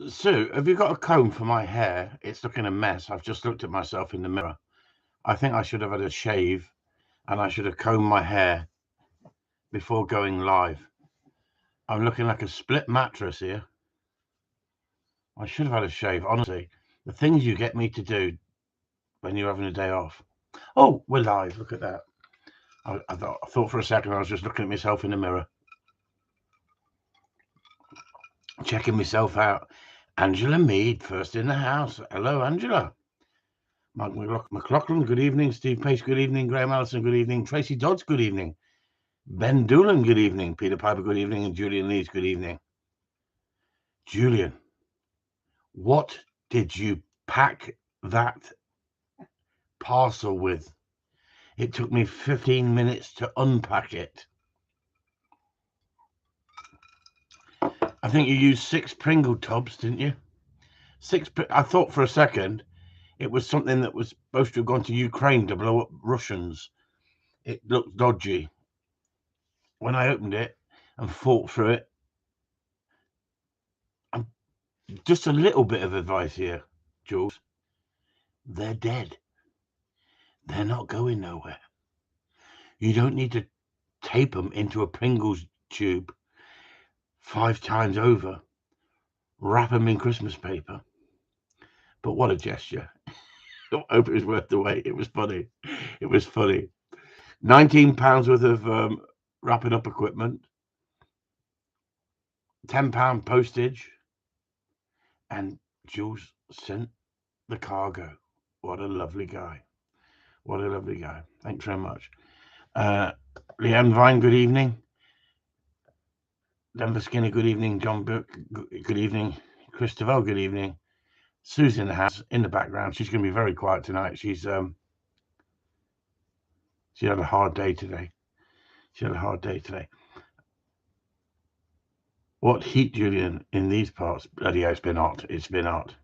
Sue, have you got a comb for my hair? It's looking a mess. I've just looked at myself in the mirror. I think I should have had a shave and I should have combed my hair before going live. I'm looking like a split mattress here. I should have had a shave, honestly. The things you get me to do when you're having a day off. Oh, we're live. Look at that. I thought for a second I was just looking at myself in the mirror, checking myself out. Angela Mead, first in the house. Hello, Angela. Mark McLaughlin, good evening. Steve Pace, good evening. Graham Allison, good evening. Tracy Dodds, good evening. Ben Doolan, good evening. Peter Piper, good evening. And Julian Lees, good evening. Julian, what did you pack that parcel with? It took me 15 minutes to unpack it. I think you used 6 Pringle tubs, didn't you? I thought for a second it was something that was supposed to have gone to Ukraine to blow up Russians. It looked dodgy. When I opened it and fought through it, just a little bit of advice here, Jules. They're dead. They're not going nowhere. You don't need to tape them into a Pringles tube 5 times over, wrap them in Christmas paper. But what a gesture. I hope it was worth the wait. It was funny. It was funny. £19 worth of wrapping up equipment, £10 postage, and Jules sent the cargo. What a lovely guy. What a lovely guy. Thanks very much. Leanne Vine, good evening. Denver Skinner, good evening. John Burke, good evening. Christopher, good evening. Sue's in the house, in the background. She's going to be very quiet tonight. She had a hard day today. What heat, Julian, in these parts? Bloody hell, it's been hot.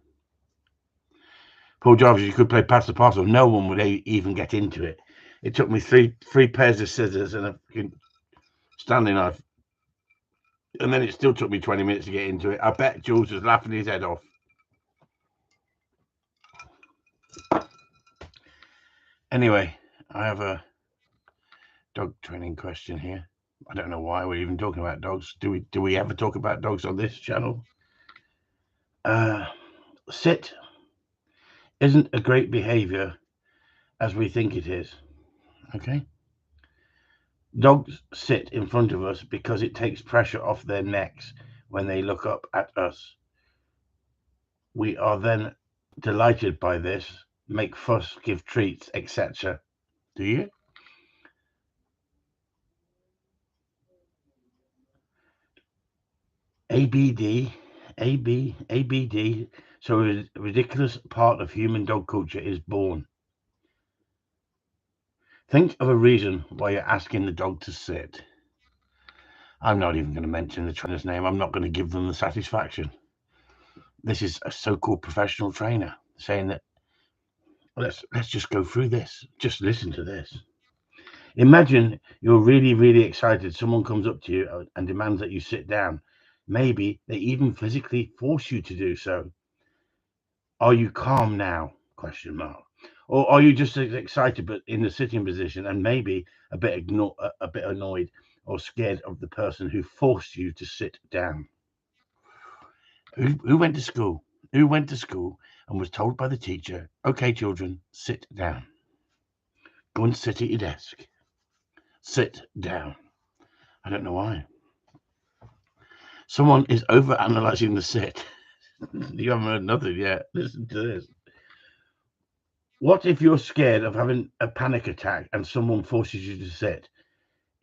Paul Jarvis, you could play Pass the Parcel. No one would even get into it. It took me three pairs of scissors and a Stanley knife. And then it still took me 20 minutes to get into it. I bet Jules was laughing his head off. Anyway, I have a dog training question here. I don't know why we're even talking about dogs. Do we ever talk about dogs on this channel? Sit isn't a great behavior as we think it is. Okay? Dogs sit in front of us because it takes pressure off their necks when they look up at us. We are then delighted by this, make fuss, give treats, etc. Do you? ABD. So a ridiculous part of human dog culture is born. Think of a reason why you're asking the dog to sit. I'm not even going to mention the trainer's name. I'm not going to give them the satisfaction. This is a so-called professional trainer saying that let's just go through this. Just listen to this. Imagine you're really, really excited. Someone comes up to you and demands that you sit down. Maybe they even physically force you to do so. Are you calm now? Question mark. Or are you just as excited but in the sitting position and maybe a bit annoyed or scared of the person who forced you to sit down? Who went to school? Who went to school and was told by the teacher, okay, children, sit down. Go and sit at your desk. Sit down. I don't know why. Someone is over-analyzing the sit. You haven't heard nothing yet. Listen to this. What if you're scared of having a panic attack and someone forces you to sit?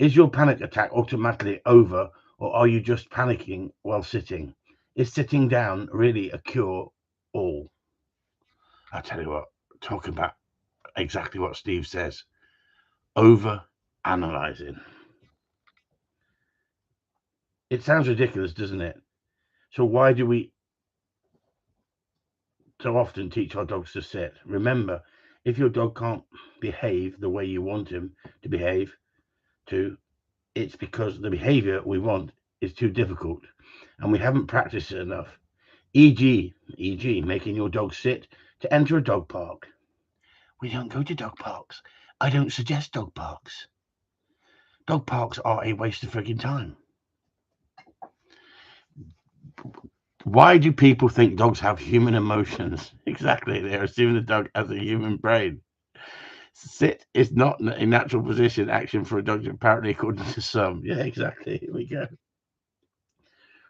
Is your panic attack automatically over, or are you just panicking while sitting? Is sitting down really a cure all? I tell you what, talk about exactly what Steve says. Over-analyzing. It sounds ridiculous, doesn't it? So why do we so often teach our dogs to sit? Remember, if your dog can't behave the way you want him to behave, it's because the behavior we want is too difficult and we haven't practiced it enough. E.g., making your dog sit to enter a dog park. We don't go to dog parks. I don't suggest dog parks. Dog parks are a waste of frigging time. Why do people think dogs have human emotions? Exactly. They're assuming the dog has a human brain. Sit is not a natural position action for a dog, apparently, according to some. Yeah, exactly. Here we go.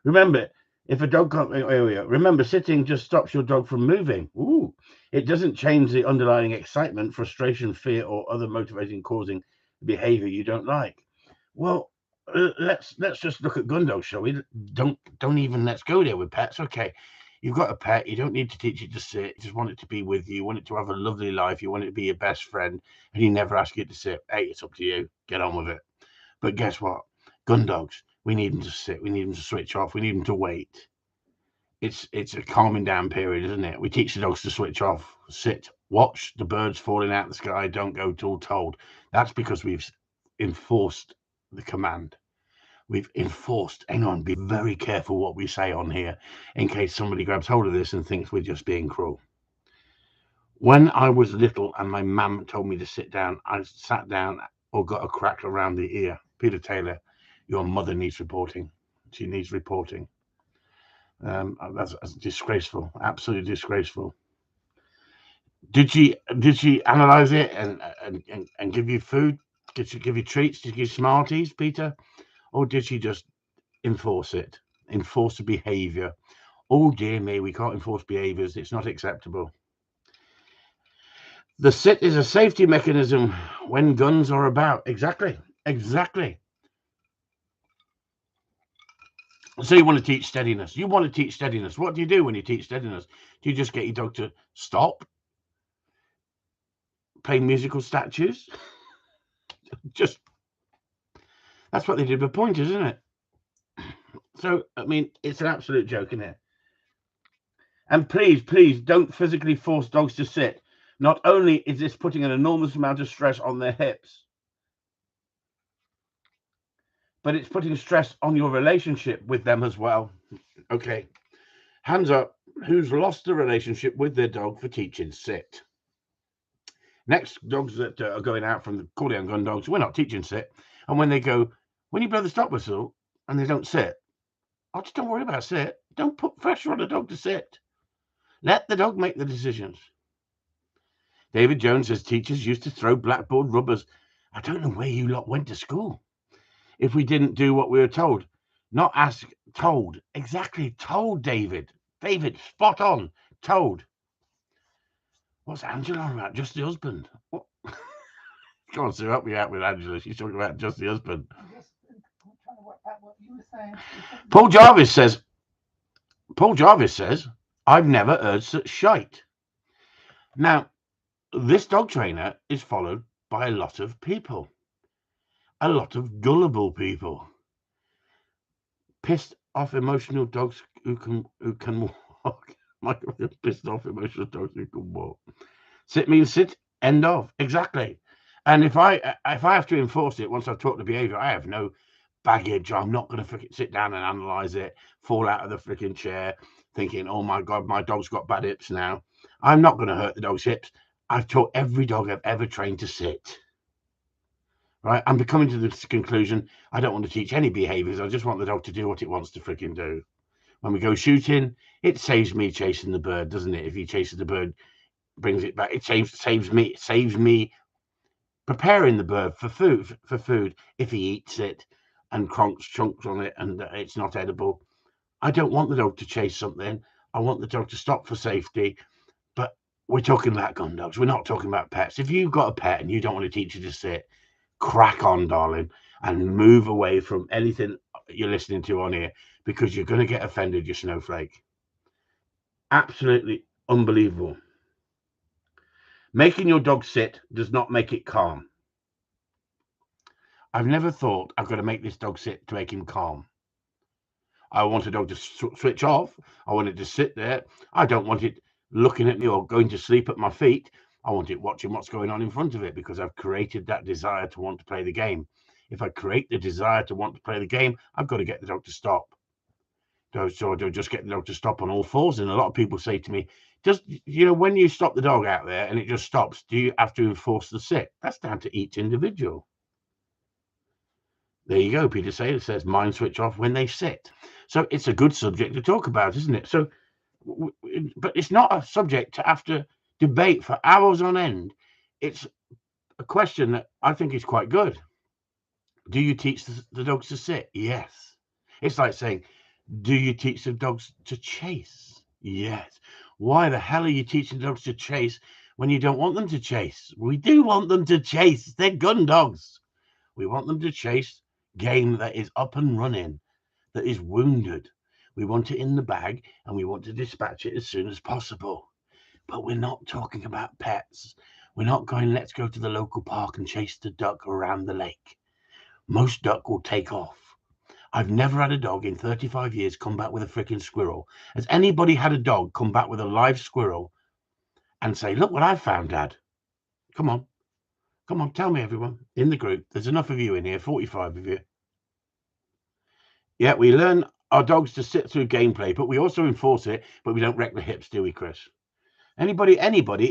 Remember, if a dog can't, remember, sitting just stops your dog from moving. Ooh, it doesn't change the underlying excitement, frustration, fear, or other motivating causing behavior you don't like. Well, let's just look at Gundogs, shall we? Don't even let's go there with pets. Okay, you've got a pet. You don't need to teach it to sit. You just want it to be with you. You want it to have a lovely life. You want it to be your best friend, and you never ask it to sit. Hey, it's up to you. Get on with it. But guess what? Gundogs, we need them to sit. We need them to switch off. We need them to wait. It's a calming down period, isn't it? We teach the dogs to switch off, sit, watch the birds falling out of the sky. Don't go till told. That's because we've enforced the command. We've enforced. Hang on, be very careful what we say on here, in case somebody grabs hold of this and thinks we're just being cruel. When I was little and my mum told me to sit down, I sat down or got a crack around the ear. Peter Taylor, your mother needs reporting. She needs reporting. That's disgraceful, absolutely disgraceful. Did she analyze it and give you food? Did she give you treats? Did she give you Smarties, Peter? Or did she just enforce it? Enforce the behavior? Oh dear me, we can't enforce behaviors. It's not acceptable. The sit is a safety mechanism when guns are about. Exactly. So you want to teach steadiness. What do you do when you teach steadiness? Do you just get your dog to stop, play musical statues? Just that's what they did with pointers, isn't it? So I mean, it's an absolute joke, isn't it? And please don't physically force dogs to sit. Not only is this putting an enormous amount of stress on their hips, but it's putting stress on your relationship with them as well. Okay, hands up, who's lost the relationship with their dog for teaching sit? Next, dogs that are going out from the Corleone Gundogs, we're not teaching sit. And when they go, when you blow the stop whistle and they don't sit, oh, just don't worry about sit. Don't put pressure on the dog to sit. Let the dog make the decisions. David Jones says teachers used to throw blackboard rubbers. I don't know where you lot went to school. If we didn't do what we were told, not ask, told. Exactly, told, David. David, spot on, told. What's Angela on about? Just the husband. What? Go on, Sue, help me out with Angela. She's talking about just the husband. I'm trying to work out what you were saying. Paul Jarvis says, I've never heard such shite. Now, this dog trainer is followed by a lot of people. A lot of gullible people. Pissed off emotional dogs who can walk. Pissed off emotional dogs who can walk. Sit means sit, end of. Exactly. And if I have to enforce it once I've taught the behavior, I have no baggage. I'm not going to sit down and analyze it, fall out of the freaking chair thinking, oh my God, my dog's got bad hips now. I'm not going to hurt the dog's hips. I've taught every dog I've ever trained to sit. Right? I'm coming to this conclusion. I don't want to teach any behaviors. I just want the dog to do what it wants to freaking do. When we go shooting, it saves me chasing the bird, doesn't it? If he chases the bird, brings it back. It saves me preparing the bird for food. If he eats it and chunks on it and it's not edible, I don't want the dog to chase something. I want the dog to stop for safety. But we're talking about gun dogs. We're not talking about pets. If you've got a pet and you don't want to teach it to sit, crack on, darling, and move away from anything you're listening to on here because you're going to get offended, you snowflake. Absolutely unbelievable. Making your dog sit does not make it calm. I've never thought I've got to make this dog sit to make him calm. I want a dog to switch off. I want it to sit there. I don't want it looking at me or going to sleep at my feet. I want it watching what's going on in front of it because I've created that desire to want to play the game. If I create the desire to want to play the game, I've got to get the dog to stop. So they'll just get the dog to stop on all fours. And a lot of people say to me, when you stop the dog out there and it just stops, do you have to enforce the sit? That's down to each individual. There you go. Peter Saylor says mind switch off when they sit. So it's a good subject to talk about, isn't it? So, but it's not a subject to have to debate for hours on end. It's a question that I think is quite good. Do you teach the dogs to sit? Yes. It's like saying, do you teach the dogs to chase? Yes. Why the hell are you teaching dogs to chase when you don't want them to chase? We do want them to chase. They're gun dogs. We want them to chase game that is up and running, that is wounded. We want it in the bag and we want to dispatch it as soon as possible. But we're not talking about pets. We're not going, let's go to the local park and chase the duck around the lake. Most duck will take off. I've never had a dog in 35 years come back with a freaking squirrel. Has anybody had a dog come back with a live squirrel and say, look what I found, Dad? Come on, tell me, everyone in the group. There's enough of you in here, 45 of you. Yeah, we learn our dogs to sit through gameplay, but we also enforce it, but we don't wreck the hips, do we, Chris? Anybody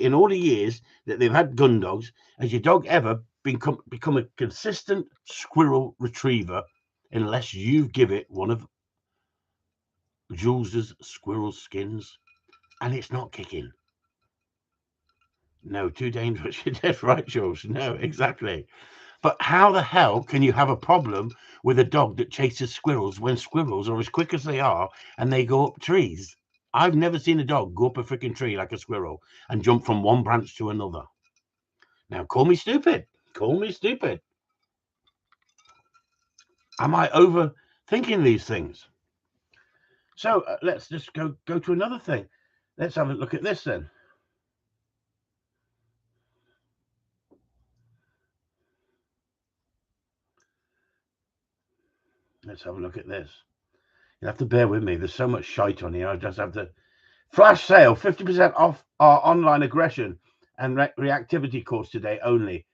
in all the years that they've had gun dogs, has your dog ever become a consistent squirrel retriever unless you give it one of Jules's squirrel skins and it's not kicking? No, too dangerous. You're dead right, Jules. No, exactly. But how the hell can you have a problem with a dog that chases squirrels when squirrels are as quick as they are and they go up trees? I've never seen a dog go up a freaking tree like a squirrel and jump from one branch to another. Now, call me stupid. Call me stupid. Am I overthinking these things? So let's just go to another thing. Let's have a look at this then. Let's have a look at this. You'll have to bear with me. There's so much shite on here. I just have to. Flash sale, 50% off our online aggression and reactivity course today only.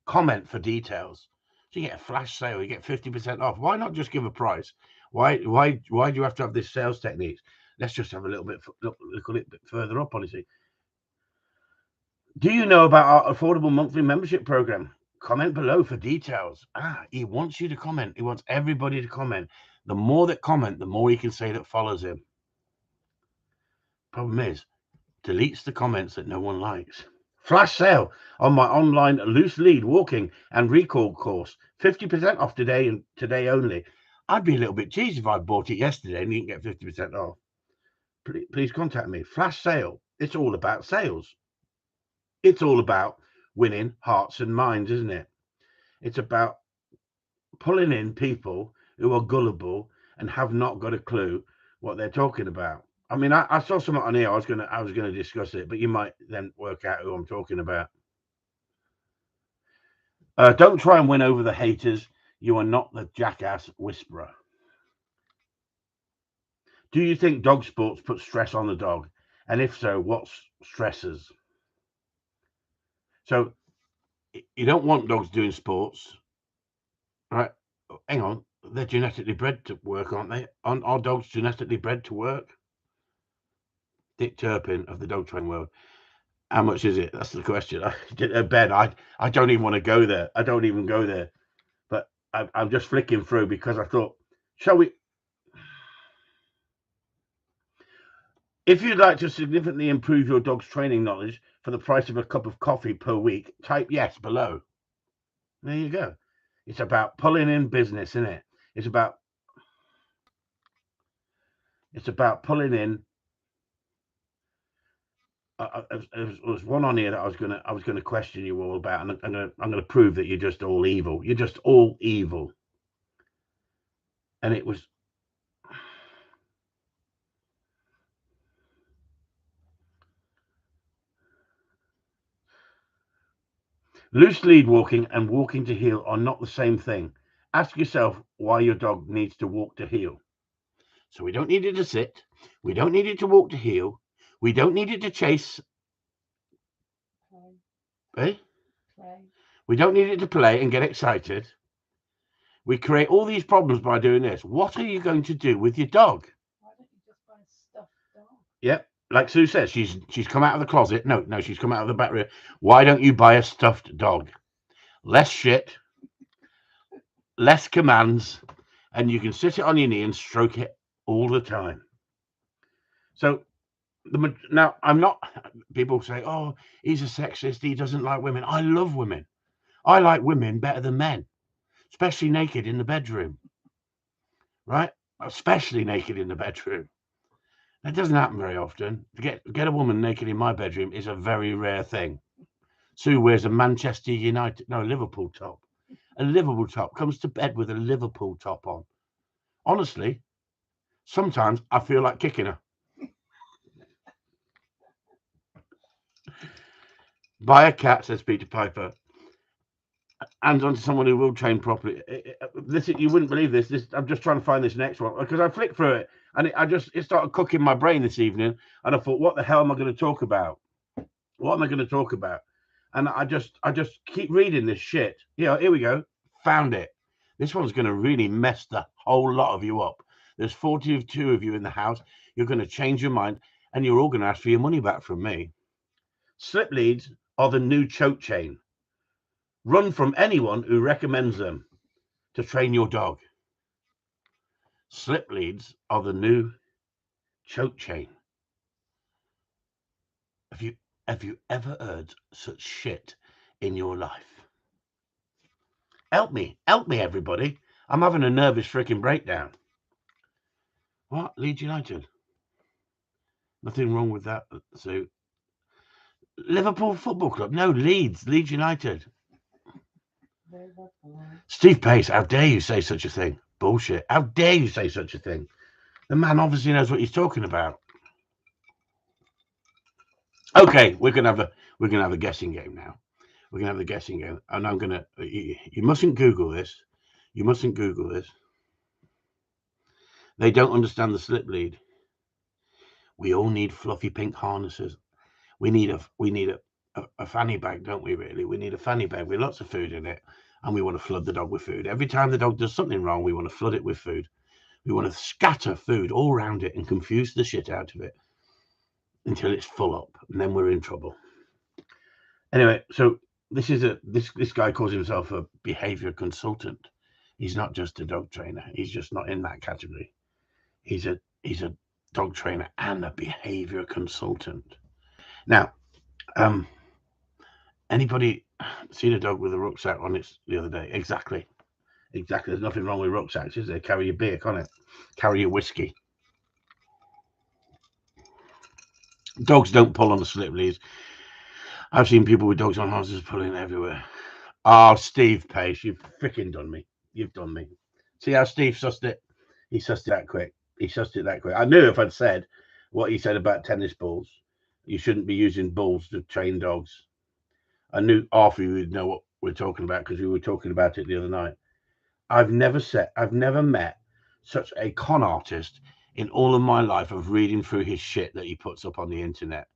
Comment for details. So you get a flash sale, you get 50% off. Why not just give a price? Why do you have to have this sales techniques? Let's just have a little bit further up, honestly. Do you know about our affordable monthly membership program? Comment below for details. He wants you to comment. He wants everybody to comment. The more that comment, the more he can say that follows him. Problem is, deletes the comments that no one likes. Flash sale on my online loose lead walking and recall course. 50% off today and today only. I'd be a little bit cheesy if I bought it yesterday and you can get 50% off. Please contact me. Flash sale. It's all about sales. It's all about winning hearts and minds, isn't it? It's about pulling in people who are gullible and have not got a clue what they're talking about. I mean, I saw something on here. I was gonna discuss it, but you might then work out who I'm talking about. Don't try and win over the haters. You are not the jackass whisperer. Do you think dog sports put stress on the dog? And if so, what stresses? So you don't want dogs doing sports, right? Hang on. They're genetically bred to work, aren't they? Aren't our dogs genetically bred to work? Dick Turpin of the dog training world. How much is it? That's the question. Ben, I don't even want to go there. I don't even go there. But I'm just flicking through because I thought, shall we? If you'd like to significantly improve your dog's training knowledge for the price of a cup of coffee per week, type yes below. There you go. It's about pulling in business, isn't it? It's about pulling in. There's one on here that I was gonna question you all about, and I'm gonna prove that you're just all evil. You're just all evil. And it was loose lead walking and walking to heel are not the same thing. Ask yourself why your dog needs to walk to heel. So we don't need it to sit. We don't need it to walk to heel. We don't need it to chase. Play. We don't need it to play and get excited. We create all these problems by doing this. What are you going to do with your dog? Yep. Like Sue says, she's come out of the closet. No, she's come out of the back room. Why don't you buy a stuffed dog? Less shit, less commands, and you can sit it on your knee and stroke it all the time. So now I'm not. People say, "Oh, he's a sexist. He doesn't like women." I love women. I like women better than men, especially naked in the bedroom. Right? Especially naked in the bedroom. That doesn't happen very often. To get a woman naked in my bedroom is a very rare thing. Sue wears a Manchester United, no, Liverpool top. A Liverpool top, comes to bed with a Liverpool top on. Honestly, sometimes I feel like kicking her. Buy a cat, says Peter Piper. And onto someone who will train properly. This, you wouldn't believe this. I'm just trying to find this next one because I flicked through it and it started cooking my brain this evening. And I thought, what the hell am I going to talk about? What am I going to talk about? And I just keep reading this shit. Here we go. Found it. This one's going to really mess the whole lot of you up. There's 42 of you in the house. You're going to change your mind and you're all going to ask for your money back from me. Slip leads are the new choke chain. Run from anyone who recommends them to train your dog. Slip leads are the new choke chain. Have you ever heard such shit in your life? Help me, everybody. I'm having a nervous freaking breakdown. What? Leeds United? Nothing wrong with that. So, Liverpool Football Club? No, Leeds United. Steve Pace, how dare you say such a thing? Bullshit. How dare you say such a thing? The man obviously knows what he's talking about. Okay, we're gonna have a guessing game now. We're gonna have the guessing game, and I'm gonna. You mustn't Google this. You mustn't Google this. They don't understand the slip lead. We all need fluffy pink harnesses. We need a fanny bag, don't we? Really, we need a fanny bag with lots of food in it, and we want to flood the dog with food. Every time the dog does something wrong, we want to flood it with food. We want to scatter food all around it and confuse the shit out of it until it's full up, and then we're in trouble. Anyway, so this guy calls himself a behavior consultant. He's not just a dog trainer. He's just not in that category. He's a dog trainer and a behavior consultant. Now, anybody seen a dog with a rucksack on it the other day? Exactly. There's nothing wrong with rucksacks, is there? Carry your beer, can't it? Carry your whiskey. Dogs don't pull on the slip leads. I've seen people with dogs on harnesses pulling everywhere. Oh, Steve Pace, you've freaking done me. You've done me. See how Steve sussed it? He sussed it that quick. I knew if I'd said what he said about tennis balls, you shouldn't be using balls to train dogs. I knew half of you would know what we're talking about because we were talking about it the other night. I've never met such a con artist in all of my life of reading through his shit that he puts up on the internet.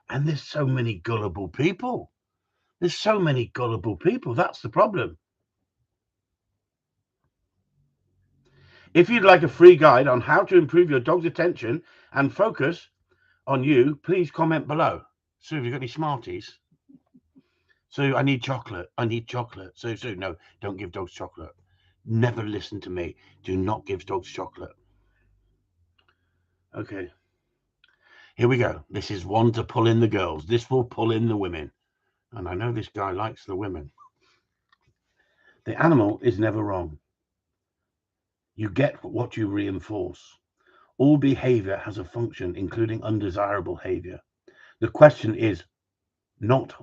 And there's so many gullible people. That's the problem. If you'd like a free guide on how to improve your dog's attention and focus on you, please comment below. Sue, have you got any Smarties? Sue, I need chocolate. Sue, no, don't give dogs chocolate. Never listen to me. Do not give dogs chocolate. Okay. Here we go. This is one to pull in the girls. This will pull in the women. And I know this guy likes the women. The animal is never wrong. You get what you reinforce. All behavior has a function, including undesirable behavior. The question is not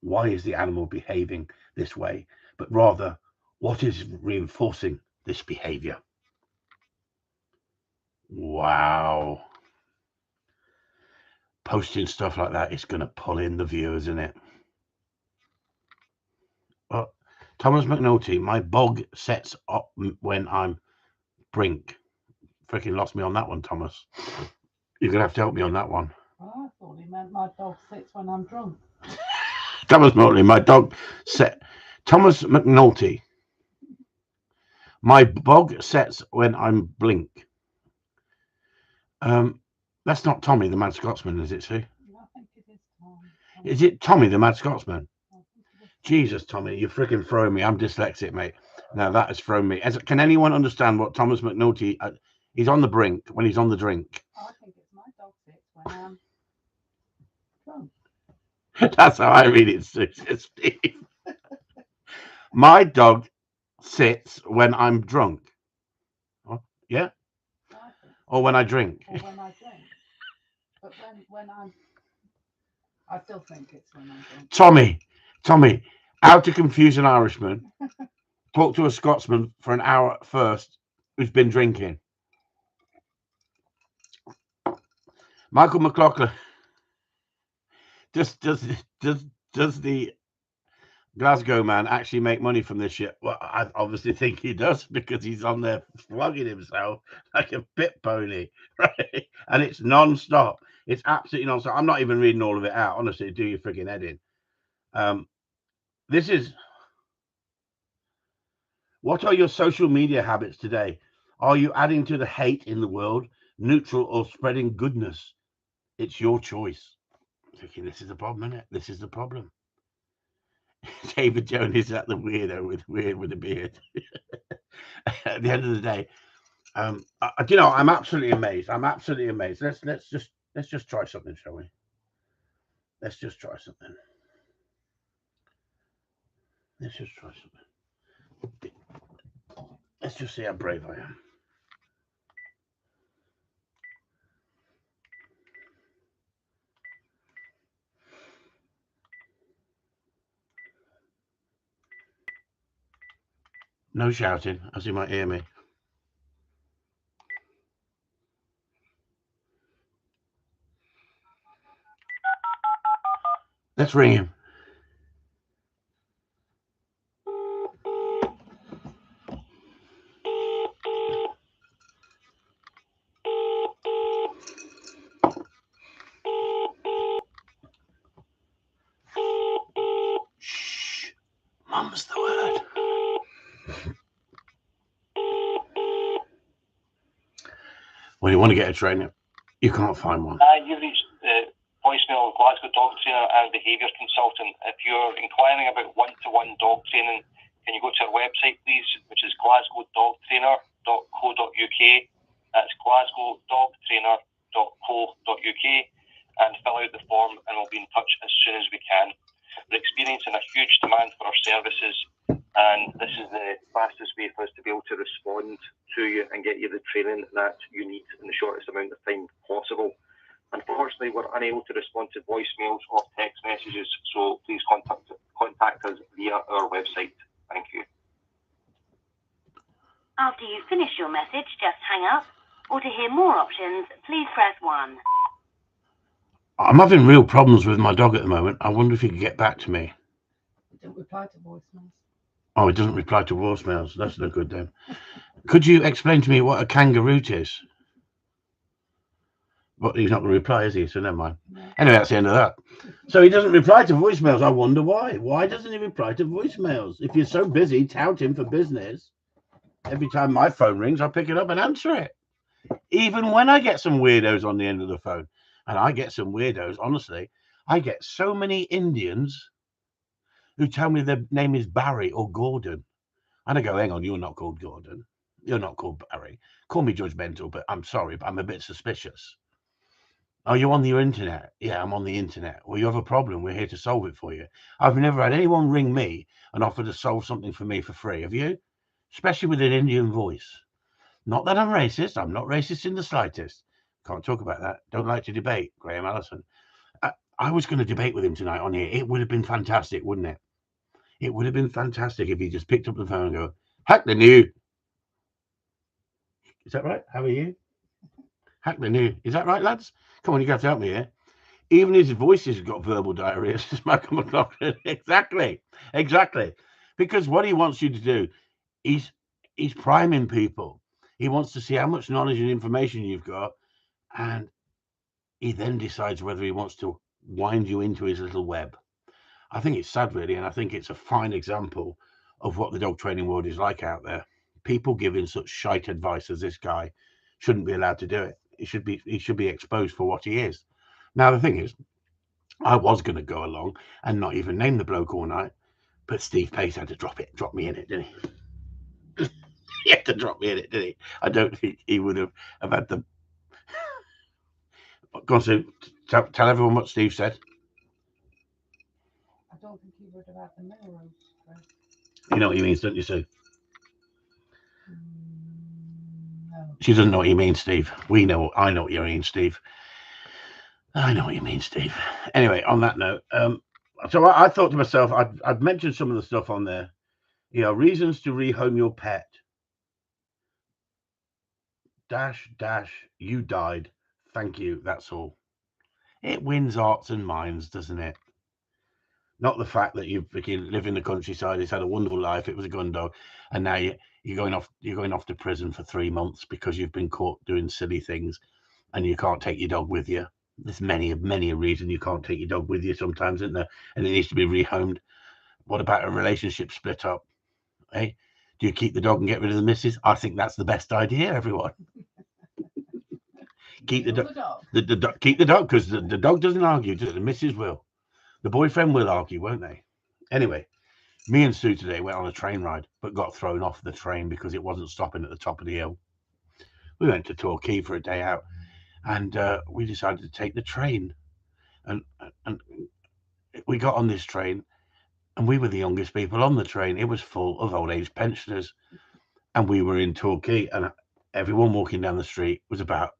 why is the animal behaving this way, but rather what is reinforcing this behavior. Wow. Posting stuff like that is going to pull in the viewers, isn't it? Thomas McNulty, my bog sets up when I'm brink. Freaking lost me on that one, Thomas. You're going to have to help me on that one. I thought he meant my dog sits when I'm drunk. Thomas McNulty, my dog set. Thomas McNulty, my bog sets when I'm blink. That's not Tommy, the Mad Scotsman, is it, Sue? I think it is Tom. Is it Tommy, the Mad Scotsman? I think it is. Jesus, Tommy, you're freaking throwing me. I'm dyslexic, mate. Now that has thrown me. Can anyone understand what Thomas McNulty? He's on the brink when he's on the drink. I think it's my dog sits when I'm drunk. That's how I read it, Steve. My dog sits when I'm drunk. Oh, yeah? Or when I drink. Or when I drink. But I still think it's when I'm drunk. Tommy, how to confuse an Irishman. Talk to a Scotsman for an hour first who's been drinking. Michael McLaughlin. Does the Glasgow man actually make money from this shit? Well, I obviously think he does because he's on there flogging himself like a pit pony, right? And it's non-stop. It's absolutely non-stop. I'm not even reading all of it out. Honestly, do your freaking head in. This is... What are your social media habits today? Are you adding to the hate in the world, neutral, or spreading goodness? It's your choice. Thinking this is the problem, isn't it? This is the problem. David Jones is that the weirdo with a beard. At the end of the day, you know, I'm absolutely amazed. I'm absolutely amazed. Let's just try something, shall we? Let's just try something. Let's just try something. Let's just see how brave I am. No shouting, as you might hear me. Let's ring him. Shh. Mum's the word. When you want to get a trainer, you can't find one. You've reached the voicemail of Glasgow dog trainer and behaviour consultant. If you're inquiring about one-to-one dog training, can you go to our website, please, which is glasgowdogtrainer.co.uk. That's glasgowdogtrainer.co.uk, and fill out the form, and we'll be in touch as soon as we can. We're experiencing a huge demand for our services, and this is the fastest way for us to be able to respond to you and get you the training that you need in the shortest amount of time possible. Unfortunately, we're unable to respond to voicemails or text messages, so please contact us via our website. Thank you. After you finish your message, just hang up, or to hear more options, please press 1. I'm having real problems with my dog at the moment. I wonder if he could get back to me. It don't reply to voicemails. Oh, it doesn't reply to voicemails. That's no good then. Could you explain to me what a kangaroo is? But he's not going to reply, is he? So never mind. No. Anyway, that's the end of that. So he doesn't reply to voicemails. I wonder why. Why doesn't he reply to voicemails? If you're so busy touting for business, every time my phone rings, I pick it up and answer it. Even when I get some weirdos on the end of the phone. And I get some weirdos, honestly. I get so many Indians who tell me their name is Barry or Gordon. And I go, hang on, you're not called Gordon. You're not called Barry. Call me judgmental, but I'm sorry, but I'm a bit suspicious. Are you on your internet? Yeah, I'm on the internet. Well, you have a problem. We're here to solve it for you. I've never had anyone ring me and offer to solve something for me for free. Have you? Especially with an Indian voice. Not that I'm racist. I'm not racist in the slightest. Can't talk about that. Don't like to debate. Graham Allison. I was going to debate with him tonight on here. It would have been fantastic, wouldn't it? It would have been fantastic if he just picked up the phone and go, hack the new. Is that right? How are you? Hack the new. Is that right, lads? Come on, you got to help me here. Even his voice has got verbal diarrhea. Says Michael McLaughlin. Exactly. Because what he wants you to do, he's priming people. He wants to see how much knowledge and information you've got, and he then decides whether he wants to wind you into his little web. I think it's sad, really, and I think it's a fine example of what the dog training world is like out there. People giving such shite advice as this guy shouldn't be allowed to do it. He should be exposed for what he is. Now the thing is, I was going to go along and not even name the bloke all night, but Steve Pace had to drop me in it, didn't he? He had to drop me in it, didn't he? I don't think he would have had the. Go on, Sue. Tell everyone what Steve said. I don't think he would have had the minerals. You know what he means, don't you, Sue? No. She doesn't know what you mean, Steve. We know. I know what you mean, Steve. I know what you mean, Steve. Anyway, on that note, so I thought to myself, I'd mentioned some of the stuff on there. You know, reasons to rehome your pet. -- you died. Thank you. That's all. It wins hearts and minds, doesn't it? Not the fact that you live in the countryside. It's had a wonderful life. It was a gun dog, and now you're going off to prison for 3 months because you've been caught doing silly things, and you can't take your dog with you. There's many a reason you can't take your dog with you sometimes, isn't there? And it needs to be rehomed. What about a relationship split up? Hey, do you keep the dog and get rid of the missus? I think that's the best idea, everyone. Keep the dog. Keep the dog, because the dog doesn't argue. The missus will. The boyfriend will argue, won't they? Anyway, me and Sue today went on a train ride, but got thrown off the train because it wasn't stopping at the top of the hill. We went to Torquay for a day out, and we decided to take the train. And we got on this train, and we were the youngest people on the train. It was full of old age pensioners, and we were in Torquay, and everyone walking down the street was about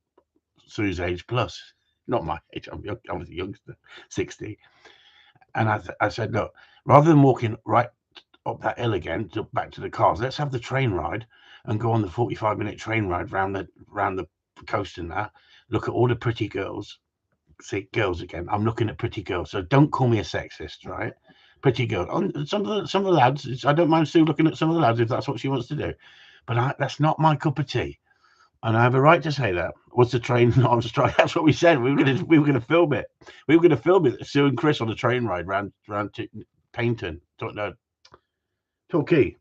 Sue's age plus. Not my age. I was a youngster, 60. And I said, look, rather than walking right up that hill again back to the cars, let's have the train ride and go on the 45-minute train ride round the coast and that. Look at all the pretty girls. See, girls again. I'm looking at pretty girls, so don't call me a sexist, right? Pretty girls. Some of the lads. I don't mind Sue looking at some of the lads if that's what she wants to do, but that's not my cup of tea. And I have a right to say that. Was the train not on strike? That's what we said. We were going to film it. We were going to film it. Sue and Chris on a train ride round to Paynton. Torquay.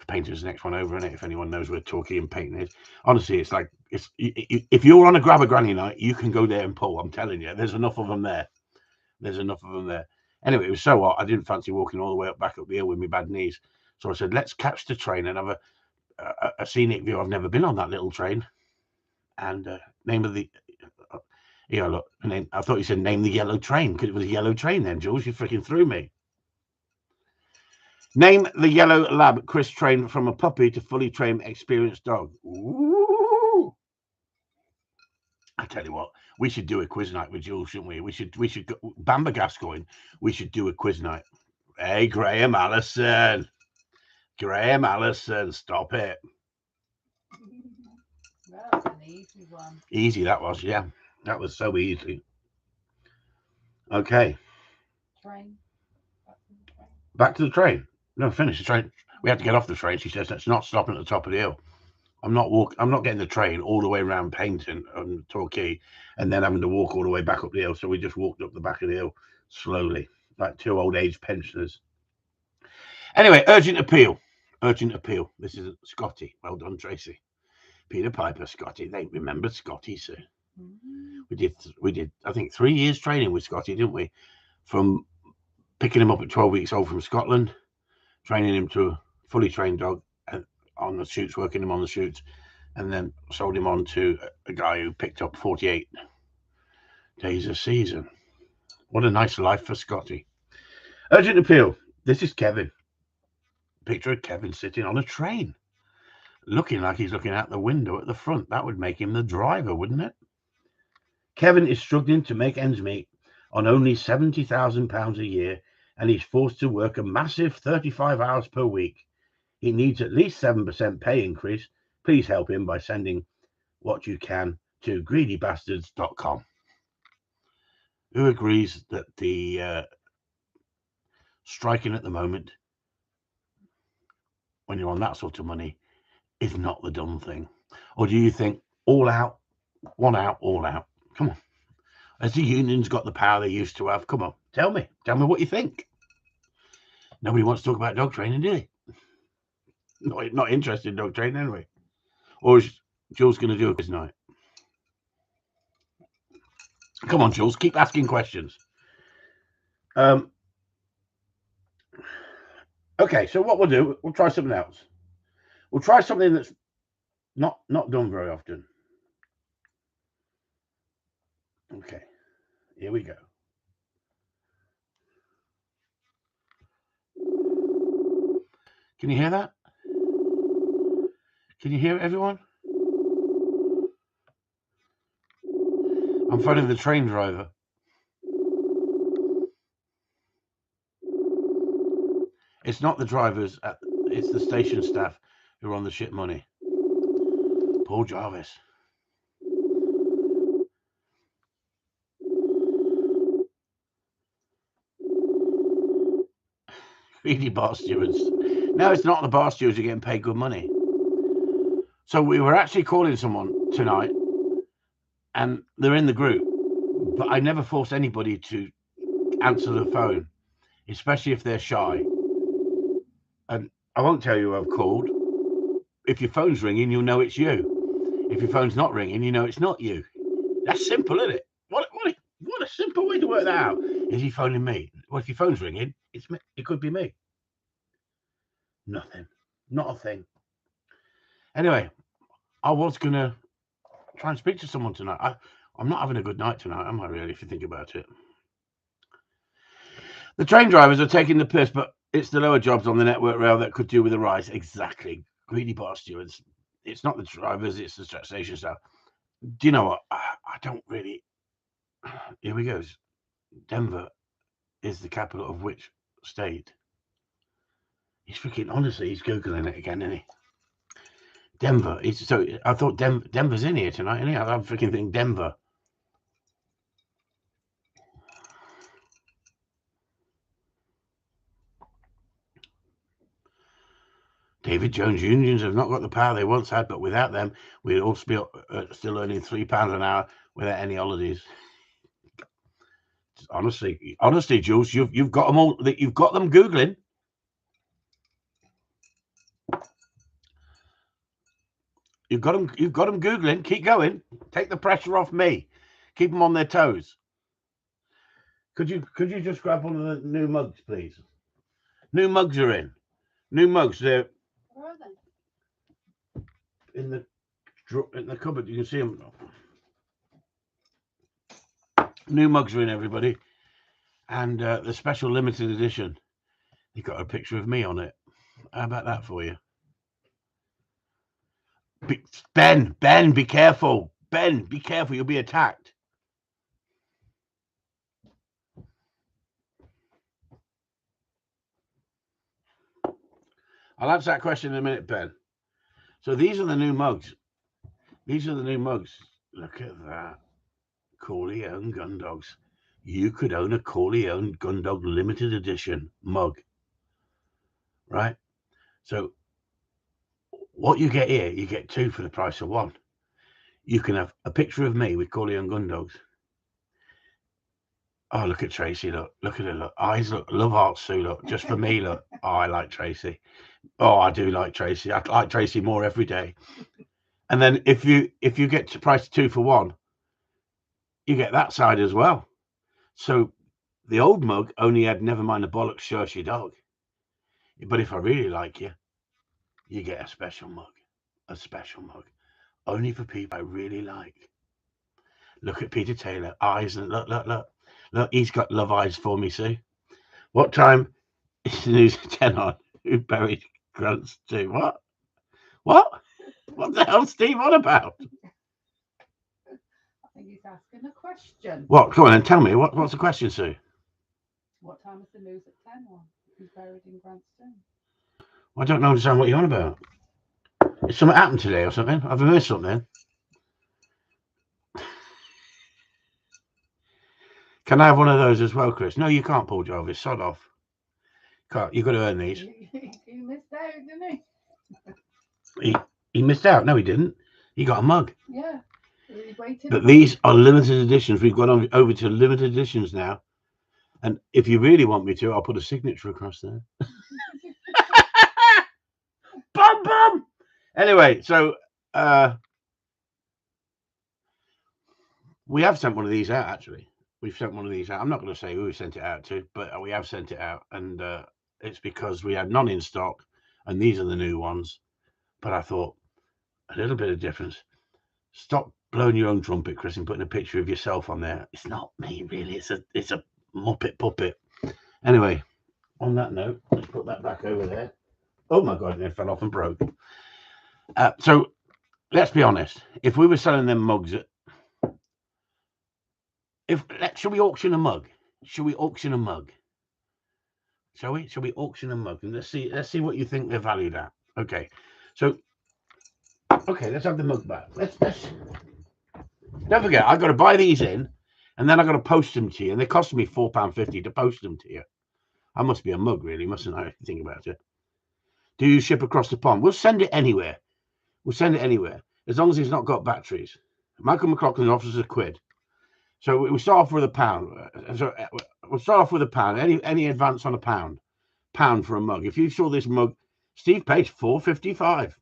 Paynton's the next one over, isn't it? If anyone knows where Torquay and Paynton is. Honestly, it's like if you're on a grab a granny night, you can go there and pull. I'm telling you, there's enough of them there. Anyway, it was so hot. I didn't fancy walking all the way back up the hill with my bad knees. So I said, let's catch the train and have a scenic view. I've never been on that little train. And name of the look, name. I thought you said name the yellow train because it was a yellow train. Then Jules, you freaking threw me. Name the yellow lab Chris trained from a puppy to fully trained experienced dog. Ooh. I tell you what, we should do a quiz night with Jules, shouldn't we? We should go, Bamba Gascoigne. We should do a quiz night. Hey, Graham Allison, stop it. That was an easy one. Easy that was, yeah. That was so easy. Okay. Train. Back to the train. No, finish the train. We had to get off the train. She says it's not stopping at the top of the hill. I'm not getting the train all the way around Paynton and Torquay and then having to walk all the way back up the hill. So we just walked up the back of the hill slowly, like two old age pensioners. Anyway, urgent appeal. This is Scotty. Well done, Tracy. Peter Piper, Scotty. They remembered Scotty, sir. We did. I think 3 years training with Scotty, didn't we? From picking him up at 12 weeks old from Scotland, training him to a fully trained dog on the shoots, working him on the shoots, and then sold him on to a guy who picked up 48 days a season. What a nice life for Scotty. Urgent appeal. This is Kevin. Picture of Kevin sitting on a train, looking like he's looking out the window at the front. That would make him the driver, wouldn't it? Kevin is struggling to make ends meet on only £70,000 a year, and he's forced to work a massive 35 hours per week. He needs at least 7% pay increase. Please help him by sending what you can to greedybastards.com. Who agrees that the striking at the moment, when you're on that sort of money, is not the done thing? Or do you think all out, one out, all out? Come on. Has the unions got the power they used to have? Come on, tell me what you think. Nobody wants to talk about dog training, do they? Not interested in dog training anyway. Or is Jules going to do a quiz night? Come on, Jules, keep asking questions. Okay, so what we'll do, we'll try something else. We'll try something that's not done very often. Okay, here we go. Can you hear that? Can you hear it, everyone? I'm phoning the train driver. It's not the drivers, it's the station staff who are on the ship money. Paul Jarvis. Greedy bar stewards. No, it's not the bar stewards who are getting paid good money. So we were actually calling someone tonight, and they're in the group, but I never force anybody to answer the phone, especially if they're shy. And I won't tell you who I've called. If your phone's ringing, you'll know it's you. If your phone's not ringing, you know it's not you. That's simple, isn't it? What a simple way to work that out. Is he phoning me? Well, if your phone's ringing, it's me. It could be me. Nothing. Not a thing. Anyway, I was going to try and speak to someone tonight. I'm not having a good night tonight, am I, really, if you think about it? The train drivers are taking the piss, but it's the lower jobs on the network rail that could do with a rise. Exactly. Greedy bar stewards. It's not the drivers, it's the station staff. Do you know what? I don't really... Here we go. Denver is the capital of which state? He's freaking... Honestly, he's Googling it again, isn't he? Denver. So I thought Denver's in here tonight, isn't he? I'm freaking thinking Denver. David Jones unions have not got the power they once had, but without them, we'd all be still earning £3 an hour without any holidays. Honestly, Jules, you've got them all. You've got them Googling. You've got them Googling. Keep going. Take the pressure off me. Keep them on their toes. Could you just grab one of the new mugs, please? New mugs are in. New mugs. They're Where are they? in the cupboard. You can see them. New mugs are in, everybody, and the special limited edition. You've got a picture of me on it. How about that for you? Ben, be careful. Ben, be careful. You'll be attacked. I'll answer that question in a minute, Ben. So these are the new mugs. These are the new mugs. Look at that. Corleone Gundogs. You could own a Corleone Gundog limited edition mug. Right? So what you get here, you get two for the price of one. You can have a picture of me with Corleone Gundogs. Oh, look at Tracy. Look at her. Look. Eyes. Look. Love Heart Sue. Look. Just for me. Look. Oh, I like Tracy. Oh, I do like Tracy. I like Tracy more every day. And then if you get to price 2 for 1, you get that side as well. So the old mug only had never mind the bollocks, shush your dog. But if I really like you, you get a special mug. A special mug. Only for people I really like. Look at Peter Taylor. Eyes and look. Look, he's got love eyes for me, see? What time is the news at 10 on? Who buried Grant's too? What? What the hell, Steve, on about? I think he's asking a question. What? Come on and tell me. What's the question, Sue? What time is the news at 10 on? Who's buried in Grant's tomb? I don't understand what you're on about. Is something happened today or something? I've heard something. Can I have one of those as well, Chris? No, you can't, Paul Jarvis. Sod off. Can't. You've got to earn these. He missed out, didn't he? He missed out. No, he didn't. He got a mug. Yeah. He waited. But these are limited editions. We've gone over to limited editions now. And if you really want me to, I'll put a signature across there. Bum. Anyway, so We have sent one of these out, actually. We've sent one of these out. I'm not going to say who we sent it out to, but we have sent it out. And it's because we had none in stock. And these are the new ones. But I thought, a little bit of difference. Stop blowing your own trumpet, Chris, and putting a picture of yourself on there. It's not me, really. It's a Muppet puppet. Anyway, on that note, let's put that back over there. Oh, my God, it fell off and broke. So let's be honest. If we were selling them mugs at... Shall we auction a mug? Shall we auction a mug? Shall we? Shall we auction a mug? And let's see what you think they're valued at. Okay. So, let's have the mug back. Let's don't forget, I've got to buy these in, and then I've got to post them to you, and they cost me £4.50 to post them to you. I must be a mug, really, mustn't I? If you think about it. Do you ship across the pond? We'll send it anywhere. We'll send it anywhere, as long as it's not got batteries. Michael McLaughlin offers a quid. So we start off with £1. So we'll start off with £1. Any advance on £1? £1 for a mug. If you saw this mug, Steve Pace, £4.55.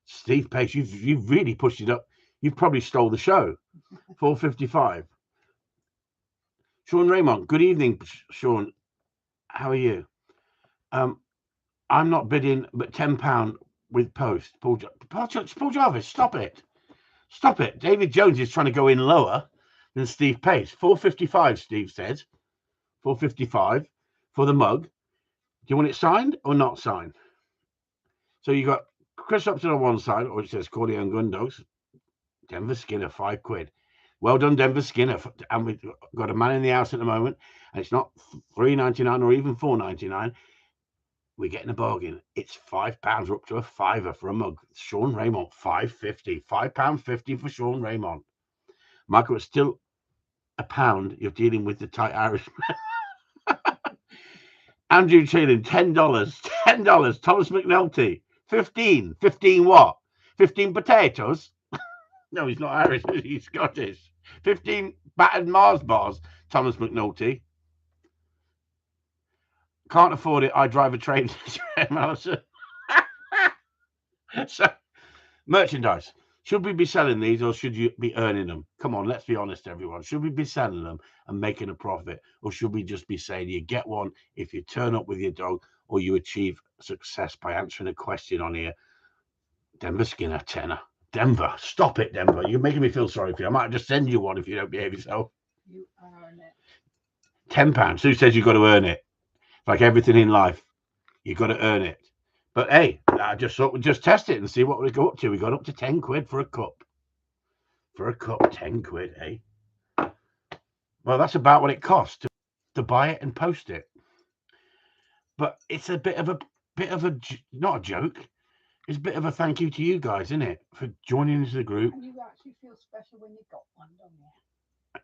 Steve Pace, you've really pushed it up. You've probably stole the show. £4.55. Sean Raymond, good evening, Sean. How are you? I'm not bidding, but £10 with post. Paul Jarvis, stop it. Stop it. David Jones is trying to go in lower than Steve Pace. £4.55, Steve says. £4.55 for the mug. Do you want it signed or not signed? So you got Chris Upton on one side, which says Corleone Gundogs. Denver Skinner, £5. Well done, Denver Skinner. And we've got a man in the house at the moment, and it's not $3.99 or even $4.99. We're getting a bargain. It's £5. We're up to a £5 for a mug. Sean Raymond, £5.50. £5.50 for Sean Raymond. Michael, it's still £1. You're dealing with the tight Irishman. Andrew Cheelan, $10. $10. Thomas McNulty, 15. 15 what? 15 potatoes? No, he's not Irish. He's Scottish. 15 battered Mars bars. Thomas McNulty. Can't afford it. I drive a train. So, merchandise. Should we be selling these or should you be earning them? Come on, let's be honest, everyone. Should we be selling them and making a profit, or should we just be saying you get one if you turn up with your dog or you achieve success by answering a question on here? Denver Skinner, tenner. Denver, stop it, Denver. You're making me feel sorry for you. I might just send you one if you don't behave yourself. You earn it. £10. Who says you've got to earn it? Like everything in life, you've got to earn it. But hey, I just thought we'd just test it and see what we go up to. We got up to 10 quid for a cup. For a cup, 10 quid, eh? Well, that's about what it costs to buy it and post it. But it's a bit of a not a joke. It's a bit of a thank you to you guys, isn't it, for joining into the group. And you actually feel special when you got one,